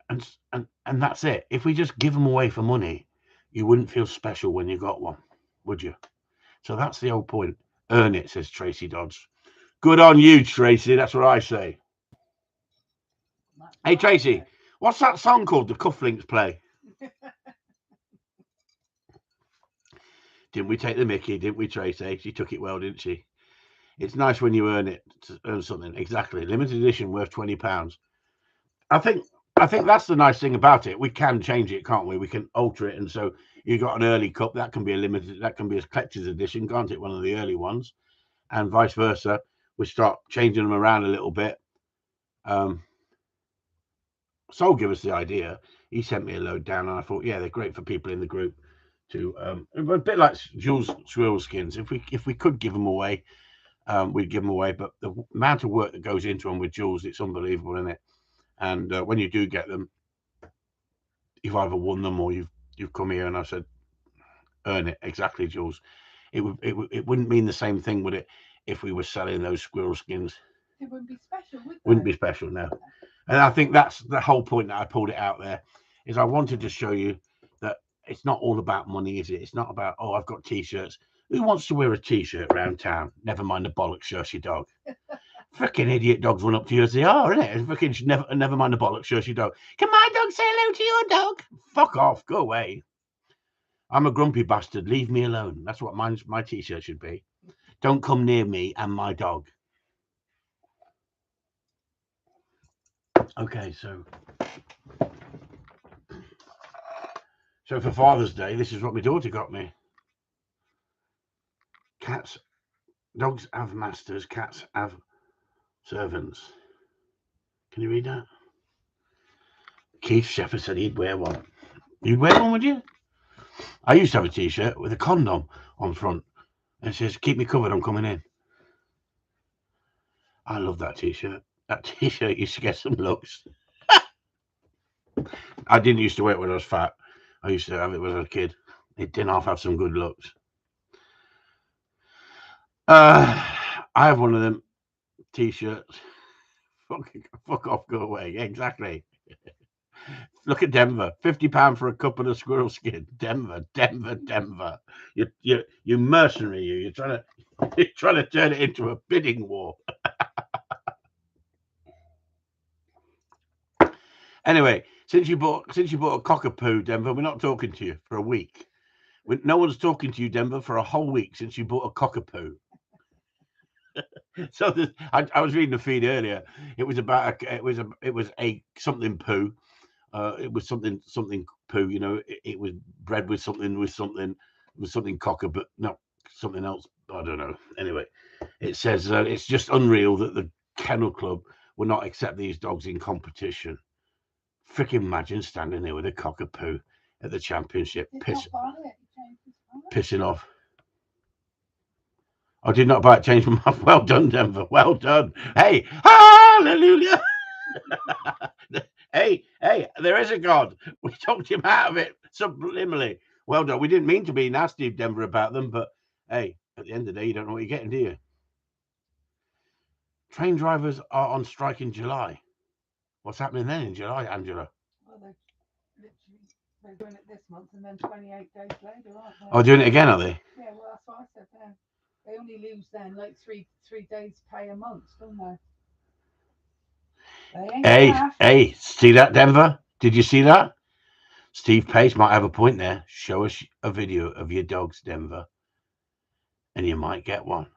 don't you? And that's it. If we just give them away for money, you wouldn't feel special when you got one, would you? So that's the whole point. Earn it, says Tracy Dodds. Good on you, Tracy. That's what I say. Hey, Tracy, what's that song called the Cufflinks play? Didn't we take the mickey? Didn't we, Tracy? She took it well, didn't she? It's nice when you earn it, to earn something. Exactly. Limited edition worth £20. I think that's the nice thing about it. We can change it, can't we? We can alter it. And so you got an early cup, that can be a limited, that can be a collector's edition, can't it? One of the early ones. And vice versa. We start changing them around a little bit. Sol gave us the idea. He sent me a load down, and I thought, yeah, they're great for people in the group to a bit like Jules squirrel skins. If we could give them away, we'd give them away. But the amount of work that goes into them with Jules, it's unbelievable, isn't it? And when you do get them, you've either won them or you've come here, and I said, earn it. Exactly, Jules. It wouldn't mean the same thing, would it, if we were selling those squirrel skins? It wouldn't be special, would it? Wouldn't be special, no. And I think that's the whole point that I pulled it out there, is I wanted to show you that it's not all about money, is it? It's not about, oh, I've got T-shirts. Who wants to wear a T-shirt around town? Never mind the bollocks, Shersey dog. Freaking idiot dogs run up to you as they are, isn't it? Freaking never mind the bollocks, Shersey dog. Can my dog say hello to your dog? Fuck off, go away. I'm a grumpy bastard. Leave me alone. That's what my T-shirt should be. Don't come near me and my dog. Okay, so So for Father's Day, this is what my daughter got me. Dogs have masters, cats have servants. Can you read that? Keith Sheffer said he'd wear one. You'd wear one, would you? I used to have a t-shirt with a condom on front. And it says, keep me covered, I'm coming in. I love that t-shirt. That t-shirt used to get some looks. I didn't used to wear it when I was fat. I used to have it when I was a kid. It didn't have some good looks. I have one of them t-shirts. Fuck off, go away. Exactly. Look at Denver. £50 for a couple of squirrel skin. Denver. You mercenary. You're trying to turn it into a bidding war. Anyway, since you bought a cockapoo, Denver, we're not talking to you for a week. No one's talking to you, Denver, for a whole week since you bought a cockapoo. So I was reading the feed earlier. It was about it was a something poo. It was something poo. You know, it was bred with something cocker, but not something else. I don't know. Anyway, it says it's just unreal that the Kennel Club will not accept these dogs in competition. Freaking imagine standing there with a cockapoo at the championship, pissing off. I did not buy it, change my mind. Well done, Denver. Well done. Hey, hallelujah. hey, there is a God. We talked him out of it subliminally. Well done. We didn't mean to be nasty, Denver, about them, but hey, at the end of the day, you don't know what you're getting, do you? Train drivers are on strike in July. What's happening then in July, Angela? Well, they're doing it this month and then 28 days later, aren't they? Oh, doing it again, are they? Yeah, well, that's what I said there. They only lose then like three days pay a month, don't they? Hey, see that, Denver? Did you see that? Steve Pace might have a point there. Show us a video of your dogs, Denver, and you might get one.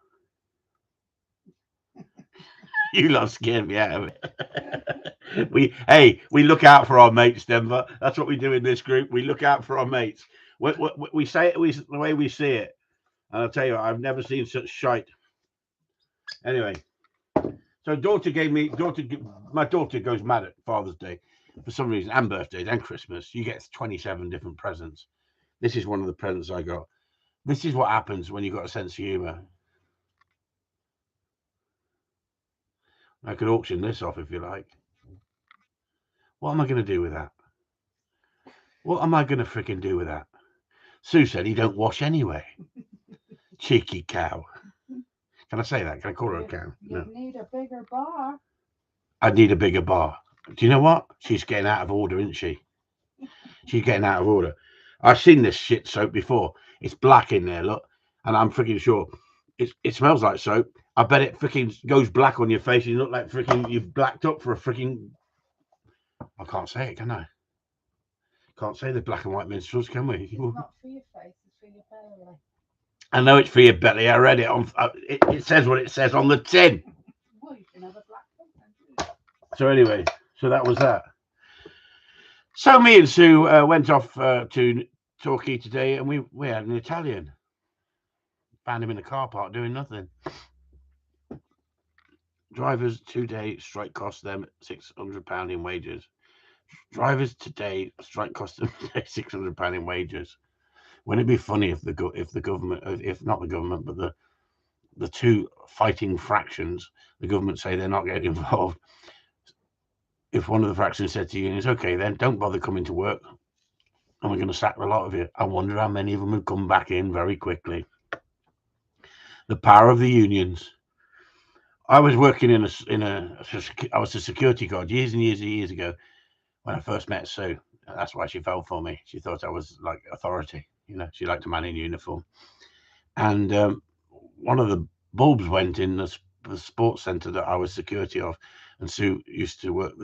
You lot scared me out of it. We look out for our mates, Denver. That's what we do in this group. We look out for our mates. We say it the way we see it. And I'll tell you, I've never seen such shite. Anyway, so my daughter goes mad at Father's Day for some reason, and birthdays and Christmas. You get 27 different presents. This is one of the presents I got. This is what happens when you've got a sense of humor. I could auction this off if you like. What am I going to do with that? What am I going to freaking do with that? Sue said he don't wash anyway. Cheeky cow. Can I say that? Can I call her a cow? You need a bigger bar. I need a bigger bar. Do you know what? She's getting out of order, isn't she? She's getting out of order. I've seen this shit soap before. It's black in there, look. And I'm freaking sure it smells like soap. I bet it freaking goes black on your face. You look like freaking you've blacked up for a freaking... I can't say it, can I? Can't say the black and white minstrels, can we? It's not for your face, it's for your belly. I know it's for your belly. I read it on. It says what it says on the tin. Well, you can have a black one. So anyway, so that was that. So me and Sue went off to Torquay today, and we had an Italian. Found him in the car park doing nothing. Drivers today strike cost them £600 in wages. Drivers today strike cost them £600 in wages. Wouldn't it be funny if the government, if not the government, but the two fighting fractions, the government say they're not getting involved. If one of the fractions said to unions, okay, then don't bother coming to work, and we're going to sack a lot of you. I wonder how many of them would come back in very quickly. The power of the unions. I was working I was a security guard years and years ago when I first met Sue. That's why she fell for me. She thought I was like authority. You know, she liked a man in uniform. And one of the bulbs went in the sports centre that I was security of. And Sue used to work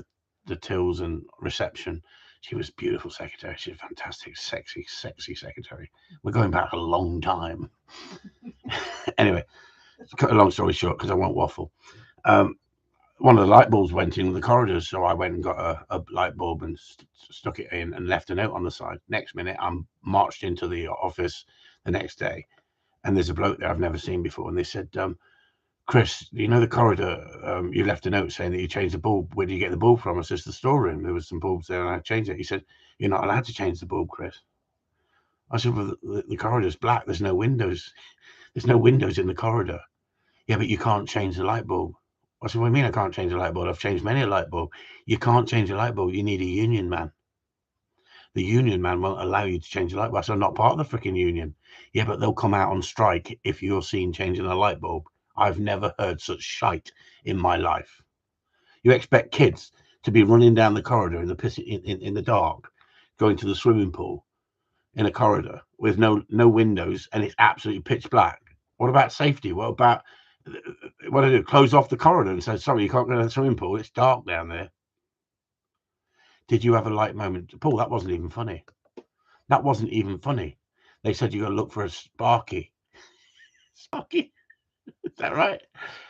the tills and reception. She was a beautiful secretary. She's a fantastic, sexy secretary. We're going back a long time. Anyway, to cut a long story short, because I won't waffle. one of the light bulbs went in the corridors, so I went and got a light bulb and stuck it in and left a note on the side. Next minute, I'm marched into the office the next day, and there's a bloke there I've never seen before, and they said, Chris, you know the corridor, you left a note saying that you changed the bulb. Where did you get the bulb from? I said, the storeroom. There was some bulbs there and I changed it. He said, you're not allowed to change the bulb, Chris. I said, well, the corridor's black. There's no windows. There's no windows in the corridor. Yeah, but you can't change the light bulb. I said, what do you mean I can't change a light bulb? I've changed many a light bulb. You can't change a light bulb. You need a union man. The union man won't allow you to change the light bulb. I said, I'm not part of the freaking union. Yeah, but they'll come out on strike if you're seen changing a light bulb. I've never heard such shite in my life. You expect kids to be running down the corridor in the dark, going to the swimming pool in a corridor with no windows and it's absolutely pitch black. What about safety? What about what do I do? Close off the corridor and say, sorry, you can't go to the swimming pool. It's dark down there. Did you have a light moment? Paul, that wasn't even funny. That wasn't even funny. They said you got to look for a Sparky. Sparky? Is that right?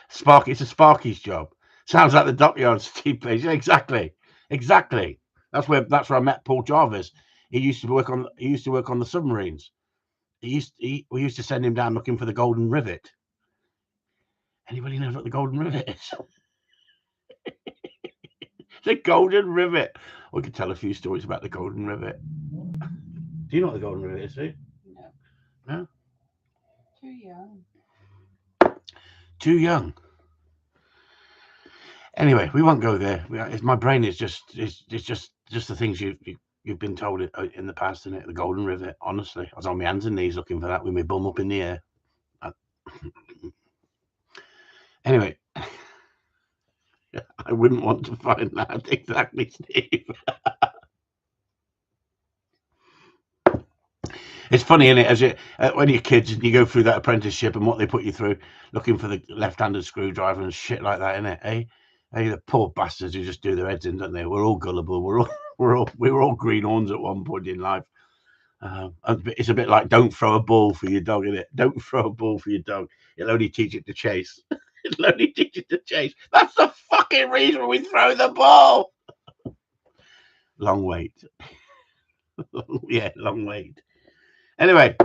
Sparky. It's a Sparky's job. Sounds like the Dockyard Steve place. Yeah, exactly. That's where I met Paul Jarvis. He used to work on the submarines. We used to send him down looking for the golden rivet. Anybody knows what the golden rivet is? The golden rivet. We could tell a few stories about the golden rivet. Do you know what the golden rivet is, Sue? No. Too young. Too young. Anyway, we won't go there. My brain is just the things you've been told in the past, isn't it? The golden rivet. Honestly, I was on my hands and knees looking for that with my bum up in the air. Anyway, I wouldn't want to find that exactly, Steve. It's funny, isn't it? When you're kids and you go through that apprenticeship and what they put you through, looking for the left-handed screwdriver and shit like that, isn't it? Hey, the poor bastards who just do their heads in, don't they? We're all gullible. We were all greenhorns at one point in life. It's a bit like don't throw a ball for your dog, isn't it? Don't throw a ball for your dog. It'll only teach it to chase. It'll only teach it to chase. That's the fucking reason we throw the ball. Long wait. Yeah, long wait. Anyway,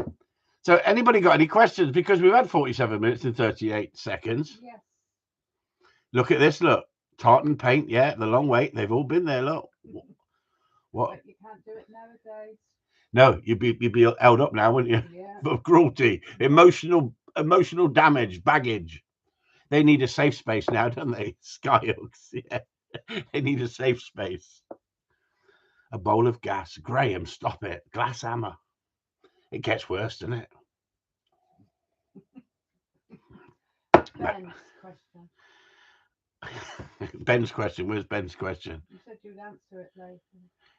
so anybody got any questions? Because we've had 47 minutes and 38 seconds. Yes. Look at this, look. Tartan paint, yeah, the long wait. They've all been there, look. What? But you can't do it nowadays. No, you'd be held up now, wouldn't you? Yeah. For cruelty, emotional damage, baggage. They need a safe space now, don't they? Skyhooks, yeah. They need a safe space. A bowl of gas. Graham, stop it. Glass hammer. It gets worse, doesn't it? Ben's question. Ben's question. Where's Ben's question? You said you'd answer it later.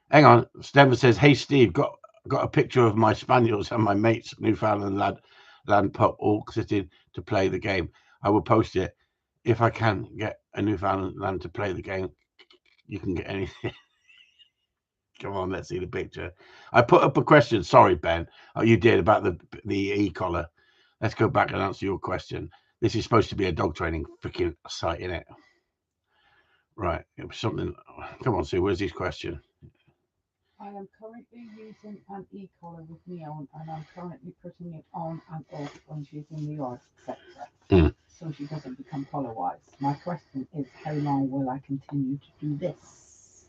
Hang on. Stemmer says, hey, Steve, got a picture of my spaniels and my mate's Newfoundland land pup all sitting to play the game. I will post it. If I can get a Newfoundland to play the game, you can get anything. Come on, let's see the picture. I put up a question. Sorry, Ben. Oh, you did about the e-collar. Let's go back and answer your question. This is supposed to be a dog training freaking site, isn't it? Right. It was something. Come on, Sue. Where's his question? I am currently using an e-collar with Neon, and I'm currently putting it on and off when she's in the yard, etc. So she doesn't become collar-wise. My question is, how long will I continue to do this?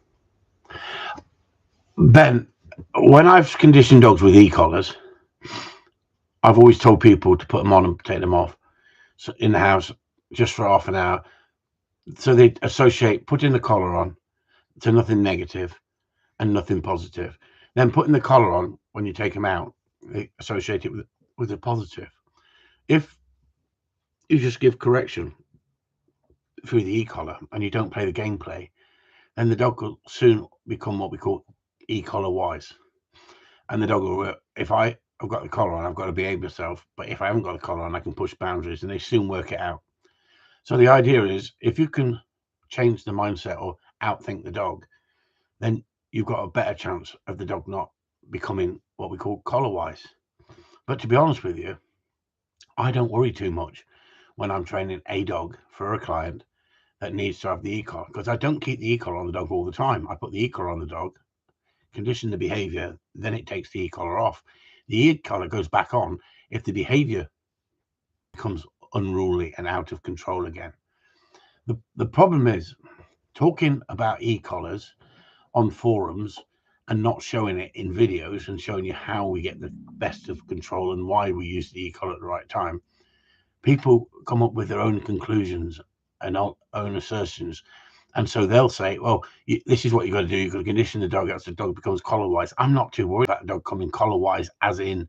Ben, when I've conditioned dogs with e-collars, I've always told people to put them on and take them off in the house just for half an hour. So they associate putting the collar on to nothing negative and nothing positive. Then putting the collar on when you take them out, they associate it with a positive. If you just give correction through the e-collar and you don't play the gameplay, then the dog will soon become what we call e-collar wise. And the dog will, if I've got the collar on, I've got to behave myself. But if I haven't got the collar on, I can push boundaries and they soon work it out. So the idea is if you can change the mindset or outthink the dog, then you've got a better chance of the dog not becoming what we call collar wise. But to be honest with you, I don't worry too much when I'm training a dog for a client that needs to have the e-collar, because I don't keep the e-collar on the dog all the time. I put the e-collar on the dog, condition the behavior, then it takes the e-collar off. The e-collar goes back on if the behavior becomes unruly and out of control again. The problem is talking about e-collars on forums and not showing it in videos and showing you how we get the best of control and why we use the e-collar at the right time. People come up with their own conclusions and own assertions. And so they'll say, well, this is what you got to do. You've got to condition the dog as the dog becomes collar wise. I'm not too worried about the dog coming collar wise, as in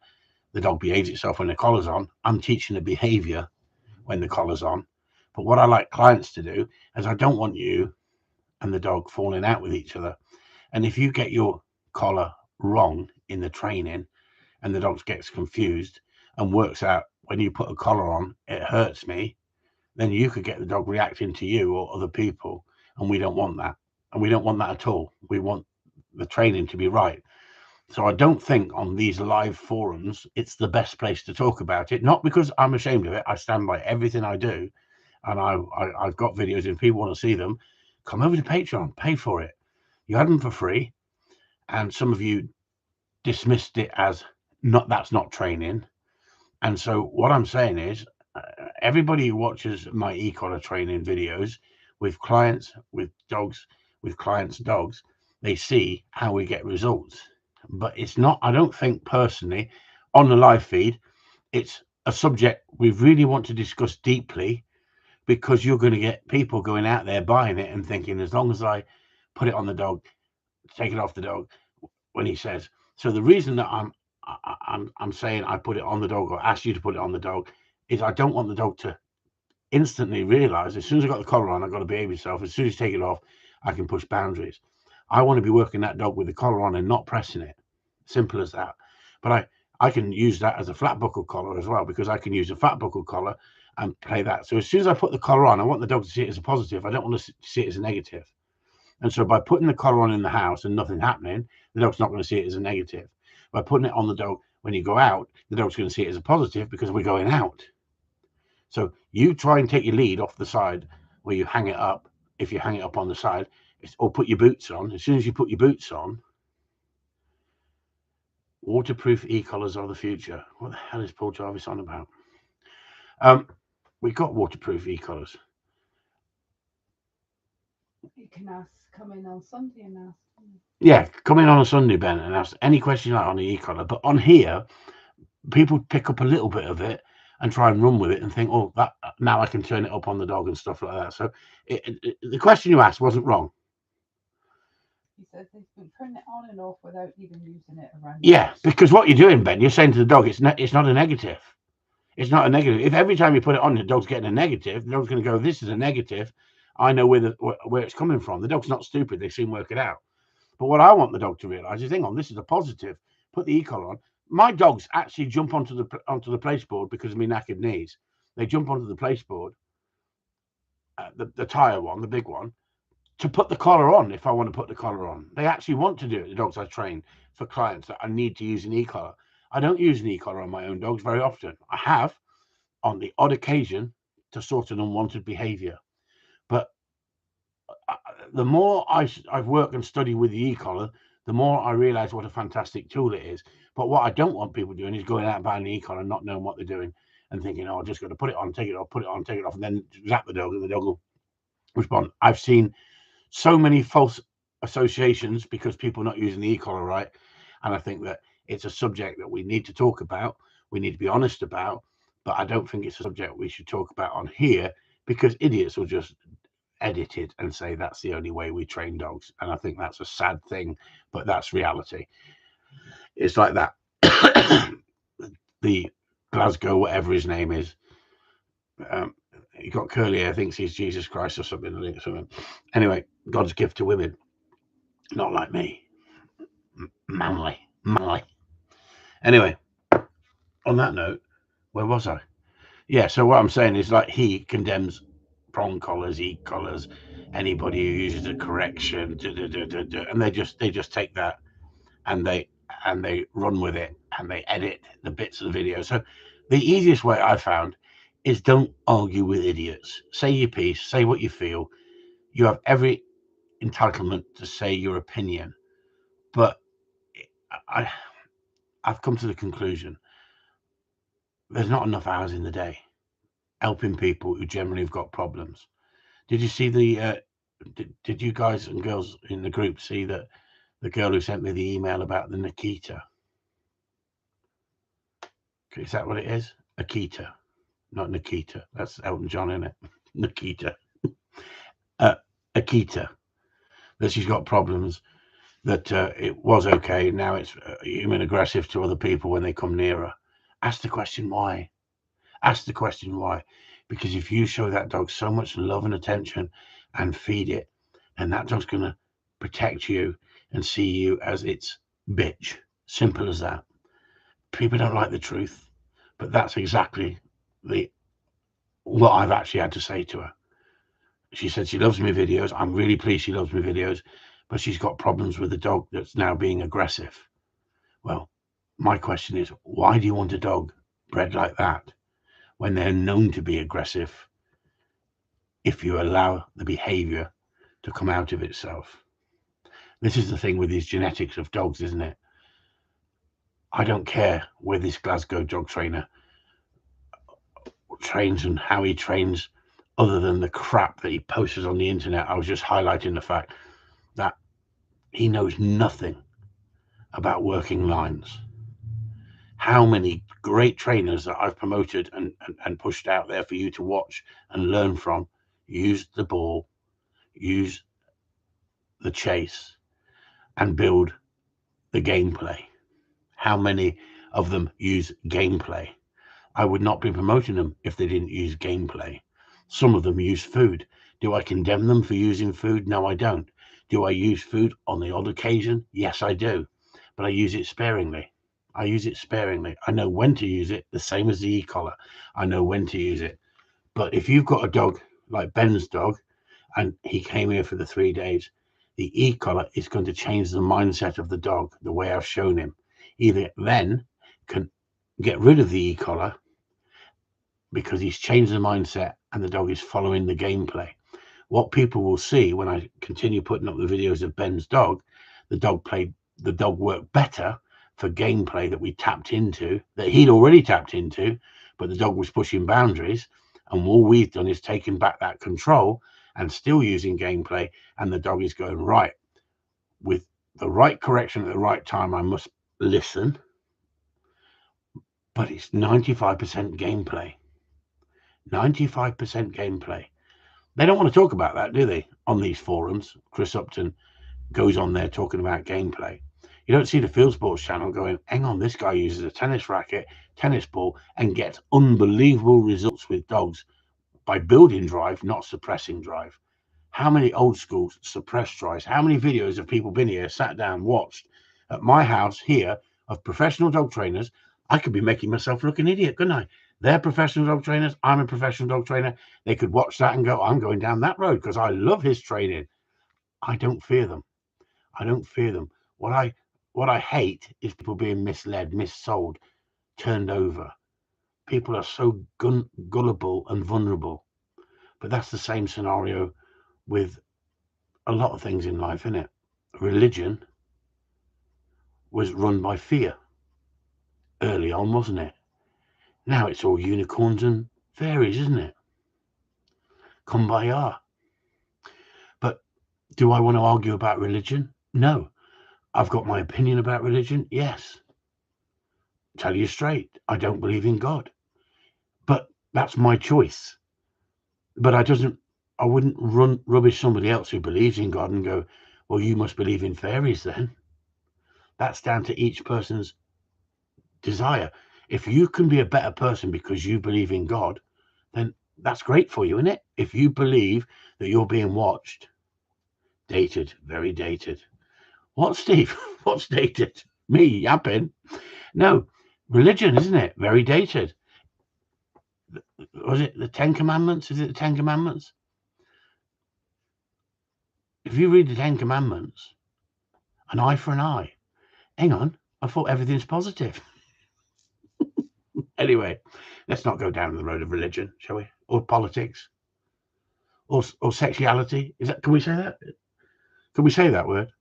the dog behaves itself when the collar's on. I'm teaching the behavior when the collar's on. But what I like clients to do is I don't want you and the dog falling out with each other. And if you get your collar wrong in the training and the dog gets confused and works out when you put a collar on, it hurts me, then you could get the dog reacting to you or other people. And we don't want that. And we don't want that at all. We want the training to be right. So I don't think on these live forums, it's the best place to talk about it. Not because I'm ashamed of it. I stand by everything I do. And I've got videos. If people want to see them, come over to Patreon, pay for it. You had them for free. And some of you dismissed it as that's not training. And so what I'm saying is everybody who watches my e-collar training videos with clients, with dogs, with clients' dogs, they see how we get results. But it's not, I don't think personally, on the live feed, it's a subject we really want to discuss deeply, because you're going to get people going out there buying it and thinking, as long as I put it on the dog, take it off the dog when he says. So the reason that I'm saying I put it on the dog or ask you to put it on the dog is I don't want the dog to instantly realize as soon as I got the collar on, I've got to behave myself. As soon as you take it off, I can push boundaries. I want to be working that dog with the collar on and not pressing it. Simple as that. But I can use that as a flat buckle collar as well, because I can use a flat buckle collar and play that. So as soon as I put the collar on, I want the dog to see it as a positive. I don't want to see it as a negative. And so by putting the collar on in the house and nothing happening, the dog's not going to see it as a negative. By putting it on the dog when you go out, the dog's going to see it as a positive because we're going out. So you try and take your lead off the side where you hang it up. If you hang it up on the side, or put your boots on. As soon as you put your boots on, waterproof e-collars are the future. What the hell is Paul Jarvis on about? We got waterproof e-collars. You can come in on Sunday and ask. Yeah, come in on a Sunday, Ben, and ask any question you like on the e-collar. But on here, people pick up a little bit of it and try and run with it and think, oh, that now I can turn it up on the dog and stuff like that. So the question you asked wasn't wrong. He says they've been turning it on and off without even using it around. Yeah, because what you're doing, Ben, you're saying to the dog, it's not a negative. It's not a negative. If every time you put it on, the dog's getting a negative, the dog's going to go, this is a negative. I know where it's coming from. The dog's not stupid. They soon work it out. But what I want the dog to realize is, hang on, this is a positive. Put the e-collar on. My dogs actually jump onto the place board because of my knackered knees. They jump onto the place board, the tire one, the big one, to put the collar on if I want to put the collar on. They actually want to do it, the dogs I train for clients that I need to use an e-collar. I don't use an e-collar on my own dogs very often. I have on the odd occasion to sort an unwanted behavior. But the more I've worked and studied with the e-collar, the more I realize what a fantastic tool it is. But what I don't want people doing is going out and buying the e-collar and not knowing what they're doing and thinking, oh, I'm just going to put it on, take it off, put it on, take it off, and then zap the dog and the dog will respond. I've seen so many false associations because people not using the e-collar right. And I think that it's a subject that we need to talk about. We need to be honest about, but I don't think it's a subject we should talk about on here, because idiots will just edit it and say that's the only way we train dogs. And I think that's a sad thing, but that's reality. It's like that. The Glasgow, whatever his name is, he got curly hair, thinks he's Jesus Christ or something. Anyway, God's gift to women, not like me. Manly. Anyway, on that note, where was I? Yeah, so what I'm saying is, like, he condemns prong collars, e-collars, anybody who uses a correction, and they just take that and they run with it and they edit the bits of the video. So the easiest way I found is don't argue with idiots. Say your piece, say what you feel, You have every entitlement to say your opinion, but I've come to the conclusion there's not enough hours in the day helping people who generally have got problems. Did you see the did you guys and girls in the group see that the girl who sent me the email about the Nikita? Is that what it is? Akita, not Nikita. That's Elton John, isn't it? Nikita. Akita. That she's got problems. That it was okay. Now it's human aggressive to other people when they come near her. Ask the question why. Ask the question why. Because if you show that dog so much love and attention and feed it, and that dog's going to protect you and see you as its bitch. Simple as that. People don't like the truth, but that's exactly what I've actually had to say to her. She said she loves my videos. I'm really pleased she loves my videos, but she's got problems with the dog that's now being aggressive. Well, my question is, why do you want a dog bred like that when they're known to be aggressive if you allow the behavior to come out of itself? This is the thing with these genetics of dogs, isn't it? I don't care where this Glasgow dog trainer trains and how he trains, other than the crap that he posts on the internet. I was just highlighting the fact that he knows nothing about working lines. How many great trainers that I've promoted and pushed out there for you to watch and learn from use the ball, use the chase, and build the gameplay. How many of them use gameplay? I would not be promoting them if they didn't use gameplay. Some of them use food. Do I condemn them for using food? No, I don't. Do I use food on the odd occasion? Yes, I do. But I use it sparingly. I use it sparingly. I know when to use it, the same as the e-collar. I know when to use it. But if you've got a dog like Ben's dog, and he came here for the 3 days, the e-collar is going to change the mindset of the dog, the way I've shown him. Either then can get rid of the e-collar because he's changed the mindset and the dog is following the gameplay. What people will see when I continue putting up the videos of Ben's dog, the dog worked better for gameplay that we tapped into, that he'd already tapped into, but the dog was pushing boundaries. And all we've done is taken back that control and still using gameplay. And the dog is going, right, with the right correction at the right time, I must listen. But it's 95% gameplay. 95% gameplay. They don't want to talk about that, do they? On these forums, Chris Upton goes on there talking about gameplay. You don't see the Field Sports channel going, hang on, this guy uses a tennis racket, tennis ball, and gets unbelievable results with dogs by building drive, not suppressing drive. How many old schools suppress drives? How many videos have people been here, sat down, watched at my house here of professional dog trainers? I could be making myself look an idiot, couldn't I? They're professional dog trainers. I'm a professional dog trainer. They could watch that and go, I'm going down that road because I love his training. I don't fear them. I don't fear them. What I hate is people being misled, missold, turned over. People are so gullible and vulnerable. But that's the same scenario with a lot of things in life, isn't it? Religion was run by fear early on, wasn't it? Now it's all unicorns and fairies, isn't it? Kumbaya. But do I want to argue about religion? No. I've got my opinion about religion. Yes. Tell you straight, I don't believe in God. But that's my choice. But I wouldn't rubbish somebody else who believes in God and go, well, you must believe in fairies then. That's down to each person's desire. If you can be a better person because you believe in God, then that's great for you, isn't it? If you believe that you're being watched, dated, very dated. What, Steve? What's dated? Me yapping? No, religion, isn't it? Very dated. Was it the 10 Commandments? Is it the 10 Commandments? If you read the 10 Commandments, an eye for an eye. Hang on, I thought everything's positive. Anyway, let's not go down the road of religion, shall we? Or politics. or sexuality. Is that? Can we say that? Can we say that word?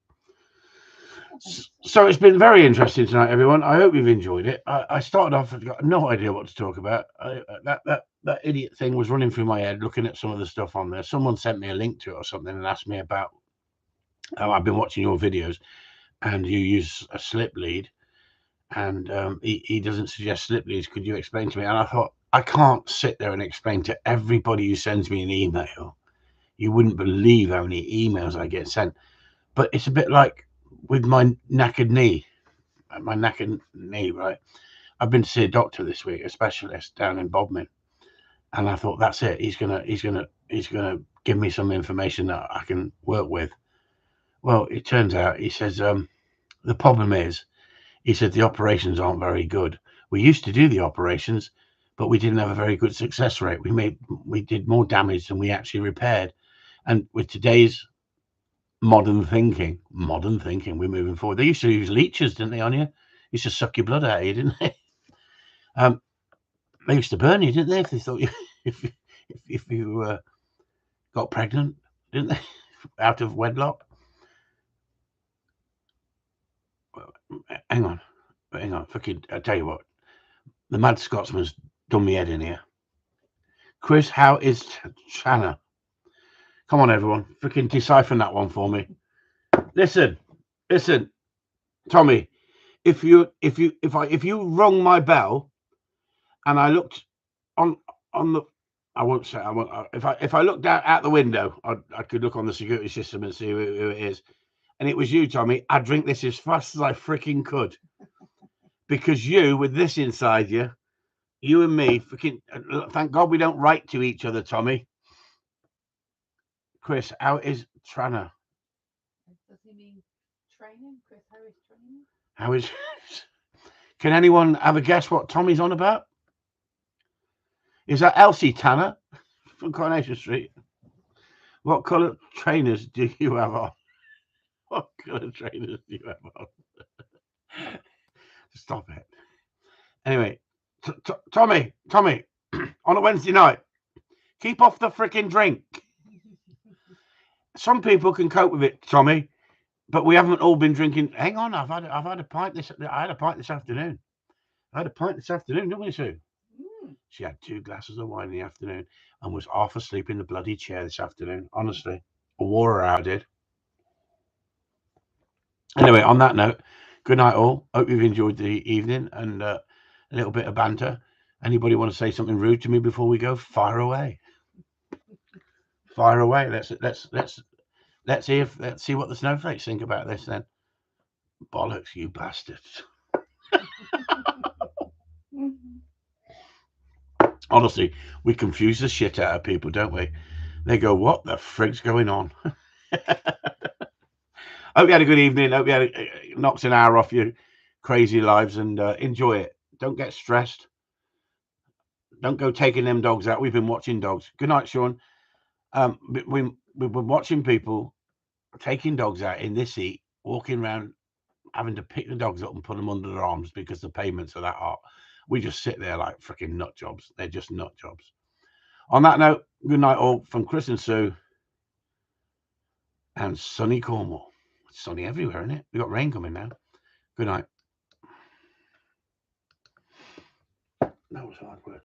So it's been very interesting tonight, everyone. I hope you've enjoyed it. I started off, I've got no idea what to talk about. That idiot thing was running through my head, looking at some of the stuff on there. Someone sent me a link to it or something and asked me about how I've been watching your videos and you use a slip lead, and he doesn't suggest slip leads. Could you explain to me? And I thought, I can't sit there and explain to everybody who sends me an email. You wouldn't believe how many emails I get sent. But it's a bit like with my knackered knee, right? I've been to see a doctor this week, a specialist down in Bodmin, and I thought, that's it. He's gonna give me some information that I can work with. Well, it turns out, he says, the problem is, he said, the operations aren't very good. We used to do the operations, but we didn't have a very good success rate. We did more damage than we actually repaired. And with today's modern thinking, we're moving forward. They used to use leeches, didn't they, on you? Used to suck your blood out of you, didn't they? They used to burn you, didn't they? If they thought you, if you got pregnant, didn't they? Out of wedlock. Hang on. Fucking, I tell you what, the mad Scotsman's done me head in here. Chris, how is Chana? Come on, everyone, freaking decipher that one for me. Listen, Tommy. If you rung my bell, and I looked on the, I won't say, if I looked out the window, I could look on the security system and see who it is, and it was you, Tommy, I'd drink this as fast as I freaking could, because you, with this inside you and me, freaking, thank God we don't write to each other, Tommy. Chris, how is Trana? Does he mean training? Chris, how is training? How is? Can anyone have a guess what Tommy's on about? Is that Elsie Tanner from Coronation Street? What colour trainers do you have on? What colour trainers do you have on? Stop it. Anyway, Tommy, on a Wednesday night, keep off the freaking drink. Some people can cope with it, Tommy, but we haven't all been drinking. Hang on, I've had a pint this. I had a pint this afternoon. Didn't we, Sue? She had 2 glasses of wine in the afternoon and was half asleep in the bloody chair this afternoon. Honestly, I wore her out, I did. Anyway, on that note, good night all. Hope you've enjoyed the evening and a little bit of banter. Anybody want to say something rude to me before we go? Fire away. Fire away. Let's see what the snowflakes think about this then. Bollocks, you bastards. Honestly, we confuse the shit out of people, don't we? They go, what the frig's going on? Hope you had a good evening. Hope you had knocked an hour off your crazy lives and enjoy it. Don't get stressed. Don't go taking them dogs out. We've been watching dogs. Good night, Sean. We've been watching people taking dogs out in this heat, walking around, having to pick the dogs up and put them under their arms because the payments are that hot. We just sit there like freaking nut jobs. They're just nut jobs. On that note, good night all from Chris and Sue and sunny Cornwall. It's sunny everywhere, isn't it? We've got rain coming now. Good night. That was hard work.